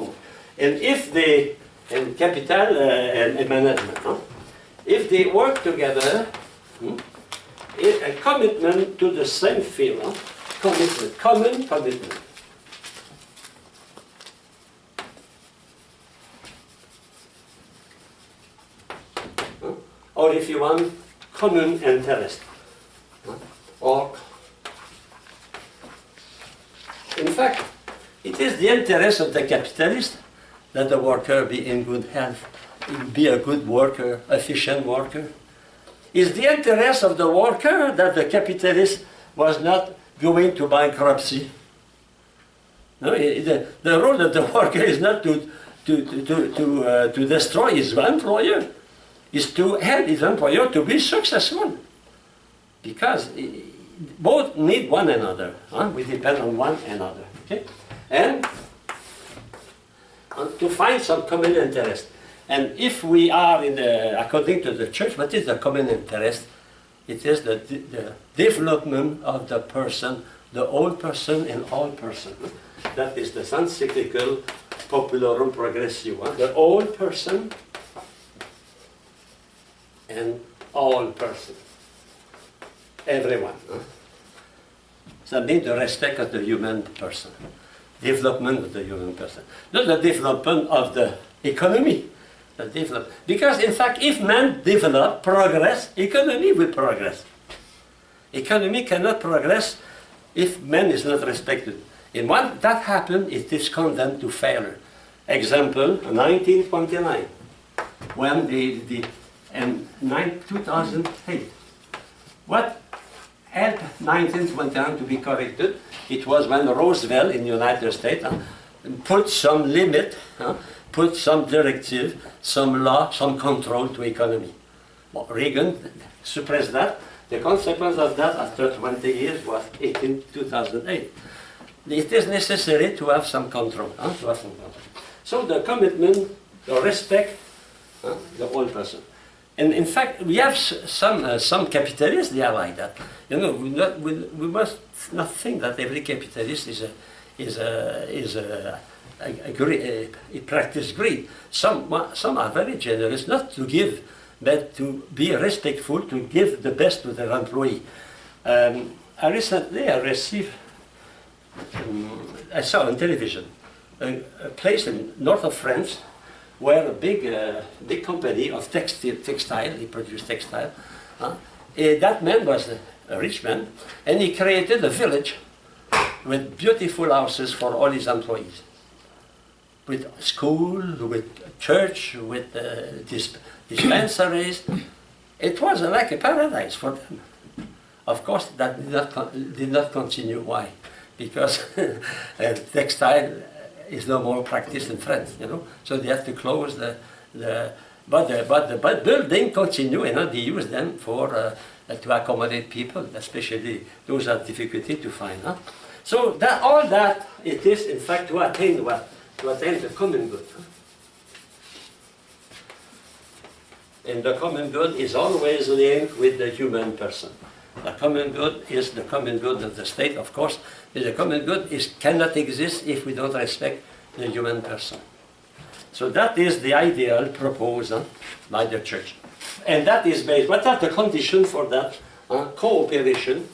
if they, and capital and management, if they work together, a commitment to the same field, common commitment. Or if you want, common interest. Or, in fact, it is the interest of the capitalist that the worker be in good health, be a good worker, efficient worker. It's the interest of the worker that the capitalist was not going to bankruptcy. No, the role of the worker is not to destroy his employer, is to help his employer to be successful. Because both need one another. We depend on one another. Okay? And to find some common interest. And if we are according to the church, what is the common interest? It is the development of the person, the old person and all person. That is the encyclical Populorum Progressio. The old person and all person. Everyone. That means the respect of the human person. Development of the human person. Not the development of the economy. Because in fact, if man develop, progress, economy will progress. Economy cannot progress if man is not respected. And when that happens, it is condemned to failure. Example, 1929, when 2008. What helped 1921 to be corrected? It was when Roosevelt in the United States put some limit, put some directive, some law, some control to economy. Well, Reagan suppressed that. The consequence of that after 20 years was 2008. It is necessary to have some control. So the commitment, the respect, the old person. And in fact, we have some capitalists, they are like that. You know, we must not think that every capitalist practice greed. Some are very generous, not to give, but to be respectful, to give the best to their employee. Recently I received, I saw on television, a place in north of France where a big company of textile, he produced textile. That man was a rich man, and he created a village with beautiful houses for all his employees, with school, with church, with dispensaries. It was like a paradise for them. Of course, that did not continue. Why? Because textile is no more practiced in France, you know. So they have to close but the building continue, you know. They use them for to accommodate people, especially those have difficulty to find. Huh? So that all that it is, in fact, to attain what? To attain the common good. Huh? And the common good is always linked with the human person. The common good is the common good of the state, of course, but the common good cannot exist if we don't respect the human person. So that is the ideal proposed by the church. And that is based, what are the conditions for that? Cooperation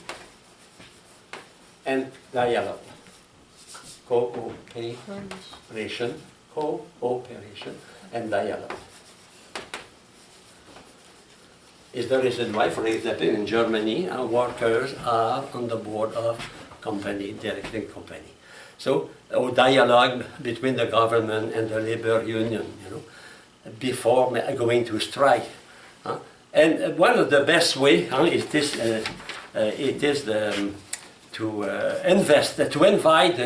and dialogue. Cooperation and dialogue. Is the reason why, for example, in Germany, our workers are on the board of company, directing company. So, dialogue between the government and the labor union, you know, before going to strike. And one of the best way to invite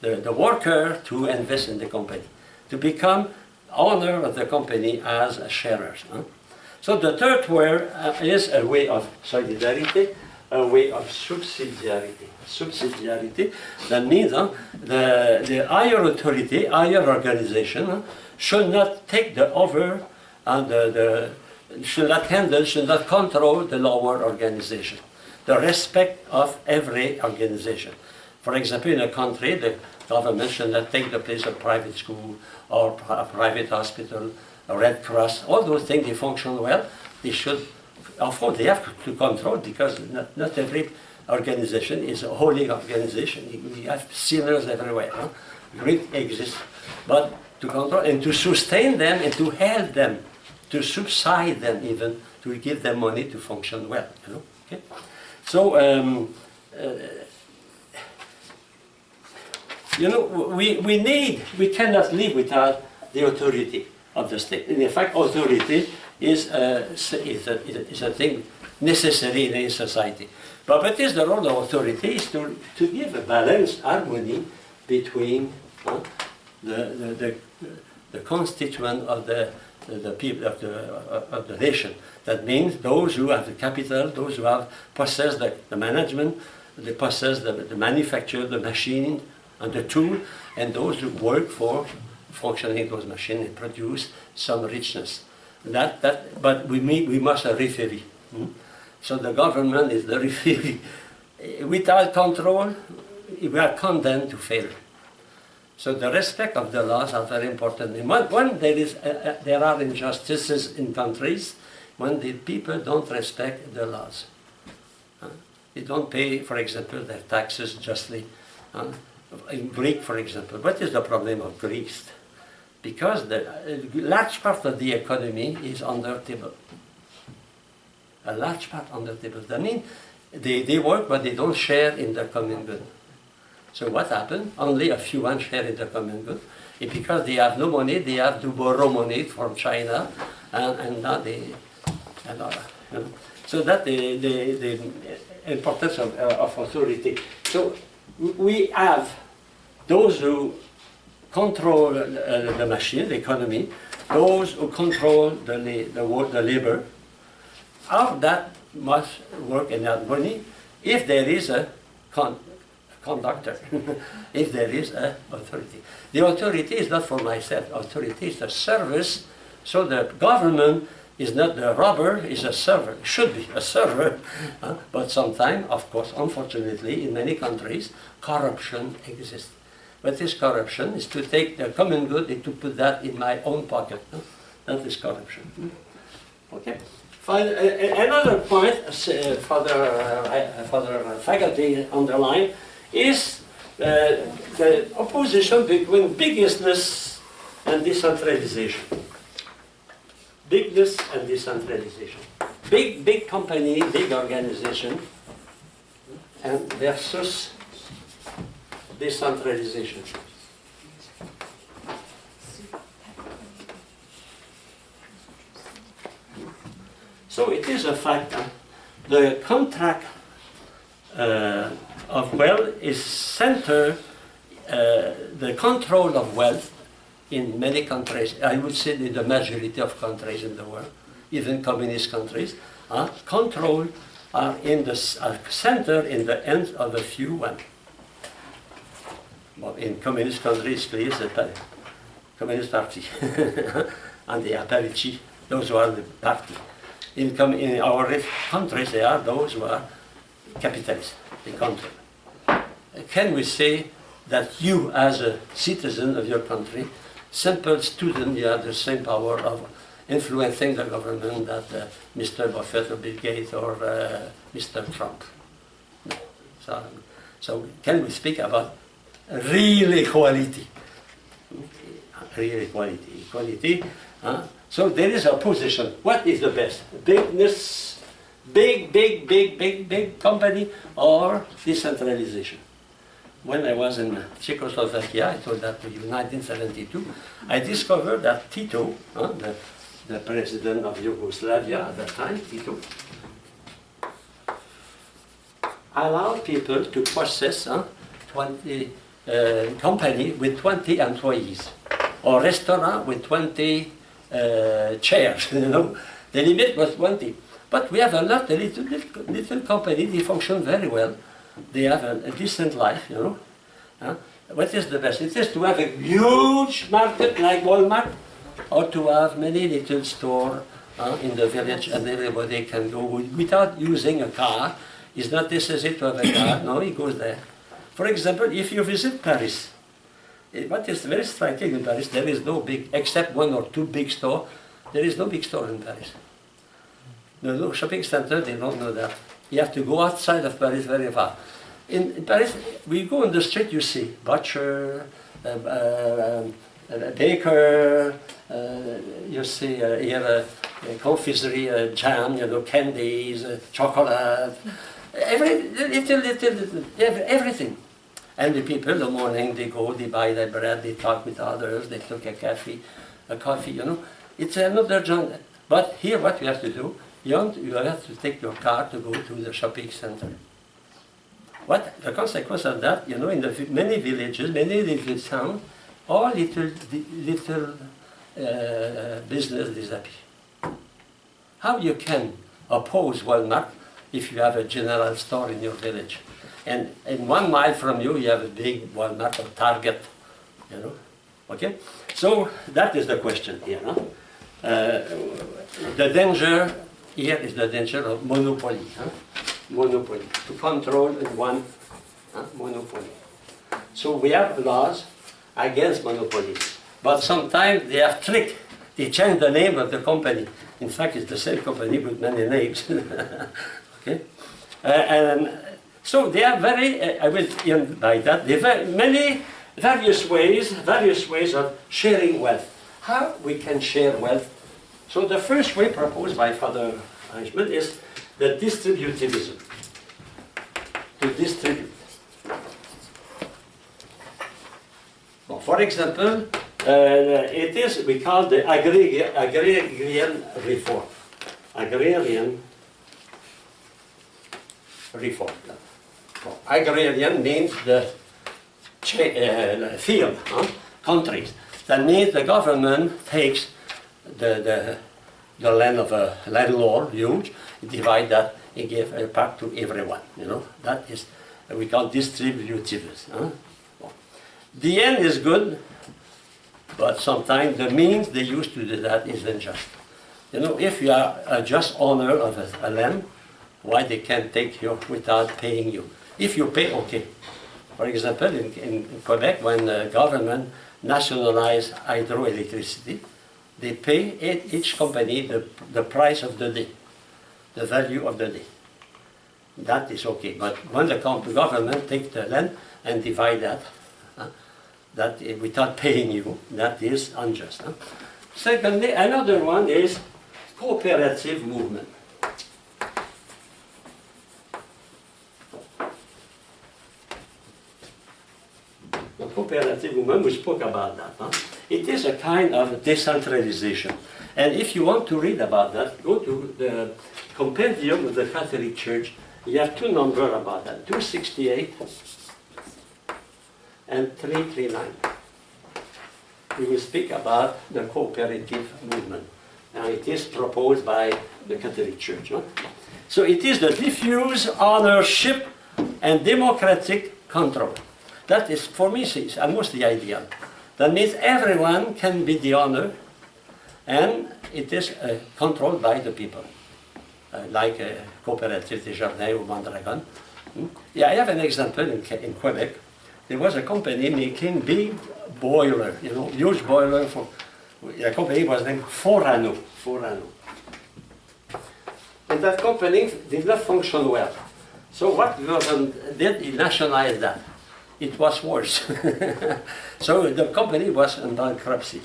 the worker to invest in the company, to become owner of the company as sharers. So the third word is a way of solidarity, a way of subsidiarity. Subsidiarity, that means the higher authority, higher organization should not take the over and should not handle, should not control the lower organization. The respect of every organization. For example, in a country, the government should not take the place of private school or a private hospital, a Red Cross. All those things, they function well. They should, of course, they have to control, because not every organization is a holy organization. We have sinners everywhere. Huh? Greed exists. But to control and to sustain them and to help them, to subside them even, to give them money to function well. You know? Okay? So, you know, we cannot live without the authority of the state. And in fact, authority is a thing necessary in a society. But what is the role of authority? Is to give a balanced harmony between the constituent of the people of the nation. That means those who have the capital, those who have possess the management, they possess the manufacture, the machine, and the tool, and those who work for functioning those machines and produce some richness. But we must have referee. So the government is the referee. Without control, we are condemned to fail. So the respect of the laws are very important. And when there are injustices in countries, when the people don't respect the laws. They don't pay, for example, their taxes justly. In Greek, for example, what is the problem of Greece? Because the large part of the economy is under table. A large part under table. That means they work, but they don't share in the common good. So what happened? Only a few ones share in the common good. And because they have no money, they have to borrow money from China, and now they, you know. So that the importance of authority. So we have those who control the machine, the economy, those who control the labor. All that must work in harmony if there is a conductor, if there is an authority. The authority is not for myself. Authority is a service. So the government is not the robber, is a server. It should be a server. But sometimes, of course, unfortunately, in many countries, corruption exists. What is corruption? Is to take the common good and to put that in my own pocket. That is corruption. Okay. Another point for the faculty underline is the opposition between bigness and decentralization. Bigness and decentralization. Big company, big organization, and versus decentralization. So it is a fact that the contract of wealth is centered, the control of wealth in many countries, I would say in the majority of countries in the world, even communist countries, control are in the center in the hands of a few one. Well, in communist countries, please, the Communist Party and the Apparici, those who are the party. In our countries, they are those who are capitalists, they control. Can we say that you, as a citizen of your country, simple student, you have the same power of influencing the government that Mr. Buffett or Bill Gates or Mr. Trump? No. So can we speak about real equality? Real equality. Equality. So there is a position. What is the best? Bigness, big company, or decentralization? When I was in Czechoslovakia, I told that to you, 1972, I discovered that Tito, the president of Yugoslavia at that time, Tito, allowed people to possess 20 company with 20 employees, or restaurant with 20 chairs, you know. The limit was 20. But we have a little company, they function very well. They have a decent life, you know. What is the best? It is to have a huge market like Walmart, or to have many little stores in the village and everybody can go without using a car. It's not necessary to have a car, no, he goes there. For example, if you visit Paris, what is very striking in Paris, there is no big, except one or two big stores, there is no big store in Paris. No shopping center, they don't know that. You have to go outside of Paris very far. In Paris, we go on the street, you see butcher, baker, you see here confiserie, jam, you know, candies, chocolate, everything. And the people, in the morning, they go, they buy their bread, they talk with others, they took a coffee, you know. It's another jungle. But here, what you have to do, you have to take your car to go to the shopping center. What the consequence of that, you know, in the many villages, many little towns, all little business disappear. How you can oppose Walmart if you have a general store in your village? And in 1 mile from you, you have a big Walmart or Target, you know, okay? So that is the question here, no? The danger here is the danger of monopoly, monopoly, to control in one monopoly. So we have laws against monopolies, but sometimes they have tricked. They change the name of the company. In fact, it's the same company with many names. Okay? And so they are very, I will end by that, they have many various ways of sharing wealth. How we can share wealth? So the first way proposed by Father Eichmann is the distributivism. To distribute. Well, for example, it is, we call the agrarian reform. Agrarian reform. Well, agrarian means the field, countries. That means the government takes the land of a landlord, huge, divide that and give a part to everyone, you know. That is, we call distributivism. Well, the end is good, but sometimes the means they use to do that is unjust. You know, if you are a just owner of a land, why they can't take you without paying you? If you pay, okay. For example, in Quebec, when the government nationalized hydroelectricity, they pay each company the price of the day, the value of the day. That is okay. But when the government takes the land and divide that without paying you, that is unjust. Secondly, another one is cooperative movement. cooperative women, we spoke about that. Huh? It is a kind of decentralization. And if you want to read about that, go to the compendium of the Catholic Church. You have two numbers about that, 268 and 339. We will speak about the cooperative movement. Now it is proposed by the Catholic Church. Huh? So it is the diffuse ownership and democratic control. That is, for me, is almost the ideal. That means everyone can be the owner, and it is controlled by the people, like Coopérative Desjardins or Mondragon. Yeah, I have an example in Quebec. There was a company making big boiler, you know, huge boiler for. The company was named Forano. And that company did not function well. So what the government did, he nationalized that. It was worse. So the company was in bankruptcy.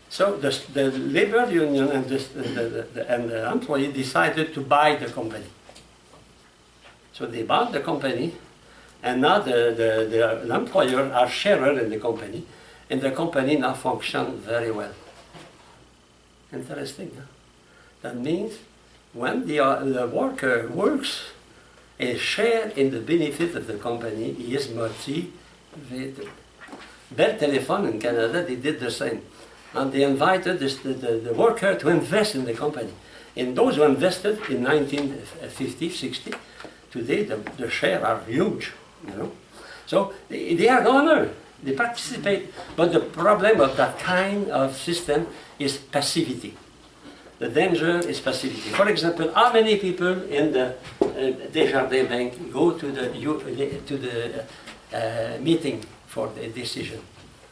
So the labor union and the employee decided to buy the company. So they bought the company, and now the employer are sharer in the company, and the company now functions very well. Interesting, huh? That means when the worker works and share in the benefit of the company, he is motivated. Bell Telephone in Canada, they did the same. And they invited the worker to invest in the company. And those who invested in 1950, 60, today the shares are huge, you know. So they are honored, they participate. But the problem of that kind of system is passivity. The danger is passivity. For example, how many people in the Desjardins Bank go to the meeting for the decision?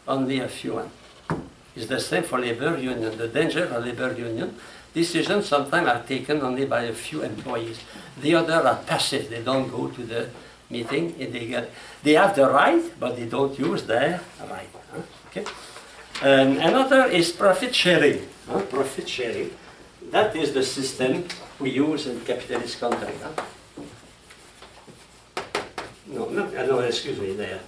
Only a few. It's the same for labor union. The danger of labor union, decisions sometimes are taken only by a few employees. The others are passive. They don't go to the meeting. And they have the right, but they don't use their right. Huh? Okay. Another is profit sharing. Huh? Profit sharing. That is the system we use in capitalist country. Huh? No, excuse me, there.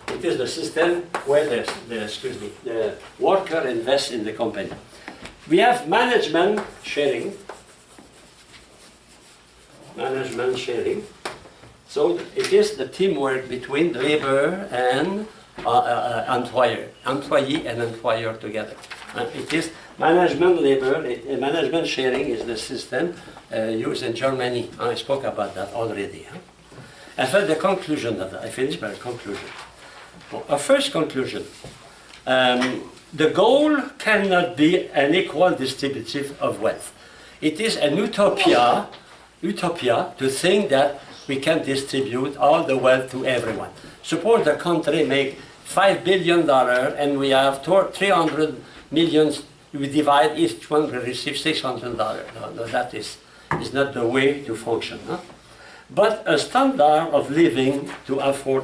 It is the system where the worker invests in the company. We have management sharing. Management sharing. So it is the teamwork between labor and employee and employer together. It is management labor, management sharing is the system used in Germany. I spoke about that already. Huh? And for the conclusion, I finished by a conclusion. A first conclusion, the goal cannot be an equal distribution of wealth. It is an utopia to think that we can distribute all the wealth to everyone. Suppose the country make $5 billion and we have 300 million, we divide, each one will receive $600. No, that is not the way to function. Huh? But a standard of living to afford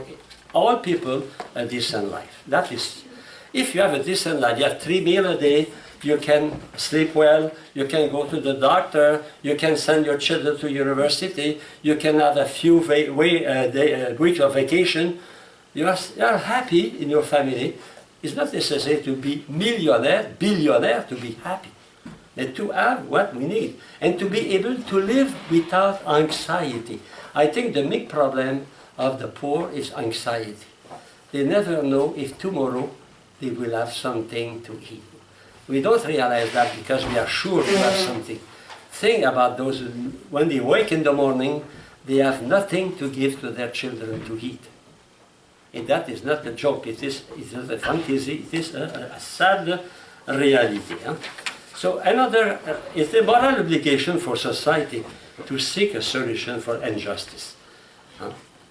all people a decent life. That is, if you have a decent life, you have 3 meals a day, you can sleep well, you can go to the doctor, you can send your children to university, you can have a few weeks of vacation, you are happy in your family. It's not necessary to be millionaire, billionaire to be happy. And to have what we need. And to be able to live without anxiety. I think the big problem of the poor is anxiety. They never know if tomorrow they will have something to eat. We don't realize that because we are sure to have something. Think about those, when they wake in the morning, they have nothing to give to their children to eat. And that is not a joke, it is not a fantasy, it is a sad reality. Huh? So another is the moral obligation for society to seek a solution for injustice.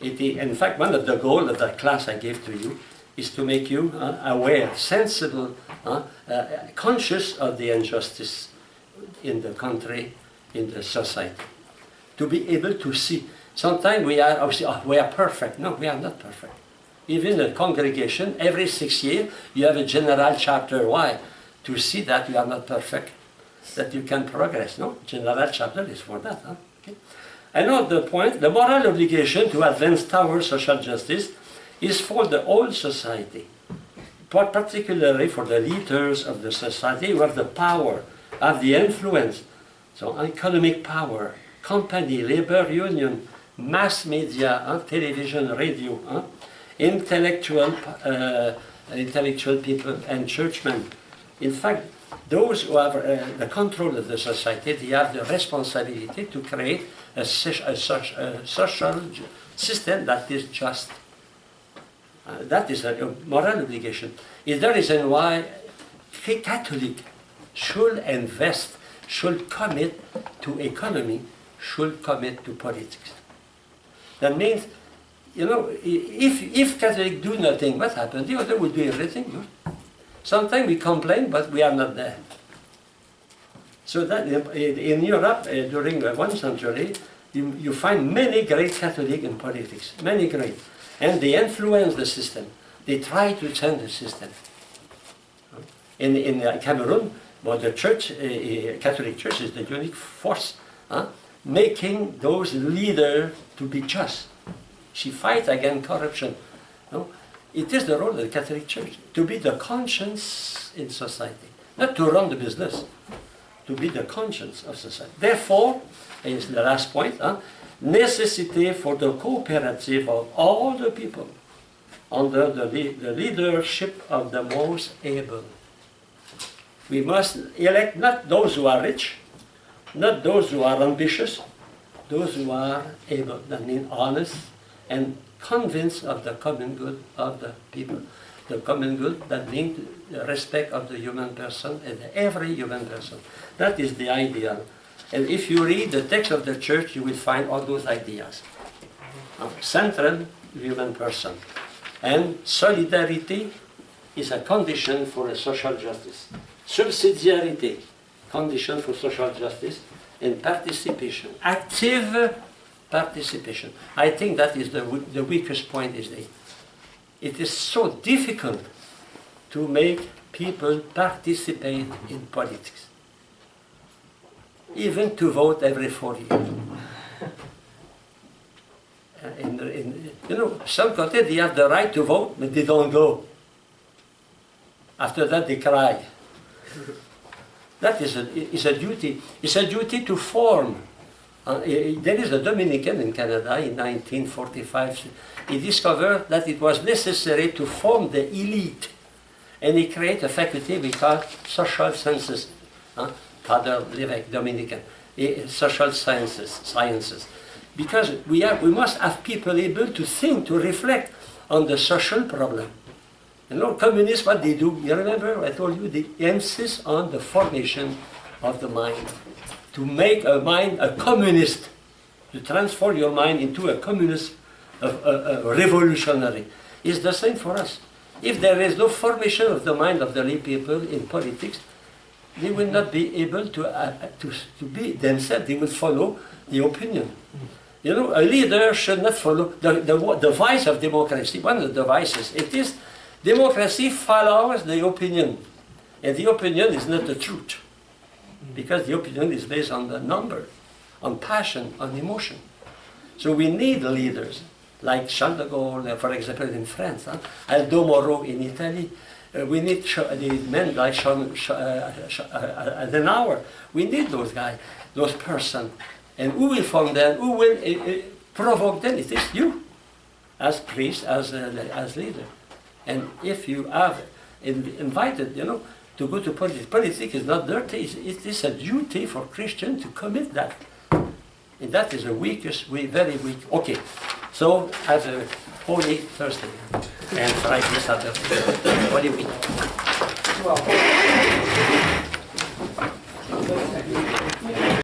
In fact, one of the goals of that class I gave to you is to make you aware, sensible, conscious of the injustice in the country, in the society. To be able to see. Sometimes we are perfect. No, we are not perfect. Even a congregation, every 6 years, you have a general chapter. Why? To see that you are not perfect, that you can progress. No, general chapter is for that. Okay? Another point, the moral obligation to advance towards social justice is for the whole society, but particularly for the leaders of the society who have the power, have the influence. So economic power, company, labor union, mass media, television, radio, intellectual people and churchmen. In fact, those who have the control of the society, they have the responsibility to create a social system that is just. That is a moral obligation. Is the reason why Catholic should invest, should commit to economy, should commit to politics. That means, you know, if Catholics do nothing, what happens? The other will do everything. No? Sometimes we complain, but we are not there. So that in Europe, during 1 century, you find many great Catholics in politics, many great. And they influence the system. They try to change the system. In Cameroon, well, the church, Catholic Church is the unique force, making those leaders to be just. She fights against corruption. No? It is the role of the Catholic Church to be the conscience in society, not to run the business, to be the conscience of society. Therefore, is the last point, necessity for the cooperative of all the people under the leadership of the most able. We must elect not those who are rich, not those who are ambitious, those who are able, that means honest and convinced of the common good of the people. The common good, that means the respect of the human person and every human person. That is the ideal. And if you read the text of the church, you will find all those ideas. Central human person. And solidarity is a condition for a social justice. Subsidiarity, condition for social justice. And participation, active participation. I think that is the weakest point is it. It is so difficult to make people participate in politics. Even to vote every 4 years. You know, some countries they have the right to vote, but they don't go. After that, they cry. That is a duty. It's a duty to form. There is a Dominican in Canada in 1945. He discovered that it was necessary to form the elite, and he created a faculty we call social sciences. Father Lévesque, Dominican, social sciences. Because we must have people able to think, to reflect on the social problem. You know, communists, what they do, you remember I told you, they insist on the formation of the mind. To make a mind a communist, to transform your mind into a communist, a revolutionary. It's the same for us. If there is no formation of the mind of the lay people in politics, they will not be able to be themselves. They will follow the opinion. You know, a leader should not follow the vice of democracy. One of the vices, it is democracy follows the opinion. And the opinion is not the truth. Because the opinion is based on the number, on passion, on emotion. So we need leaders like Charles de Gaulle, for example, in France, Aldo Moro in Italy. We need men like Adenauer. We need those guys, those persons. And who will form them? Who will provoke them? It is you, as priest, as leader. And if you have invited, you know, to go to politics, politics is not dirty. It is a duty for Christians to commit that. And that is the weakest, very weak. Okay, so have a Holy Thursday and Friday, Saturday. Holy Week. Well,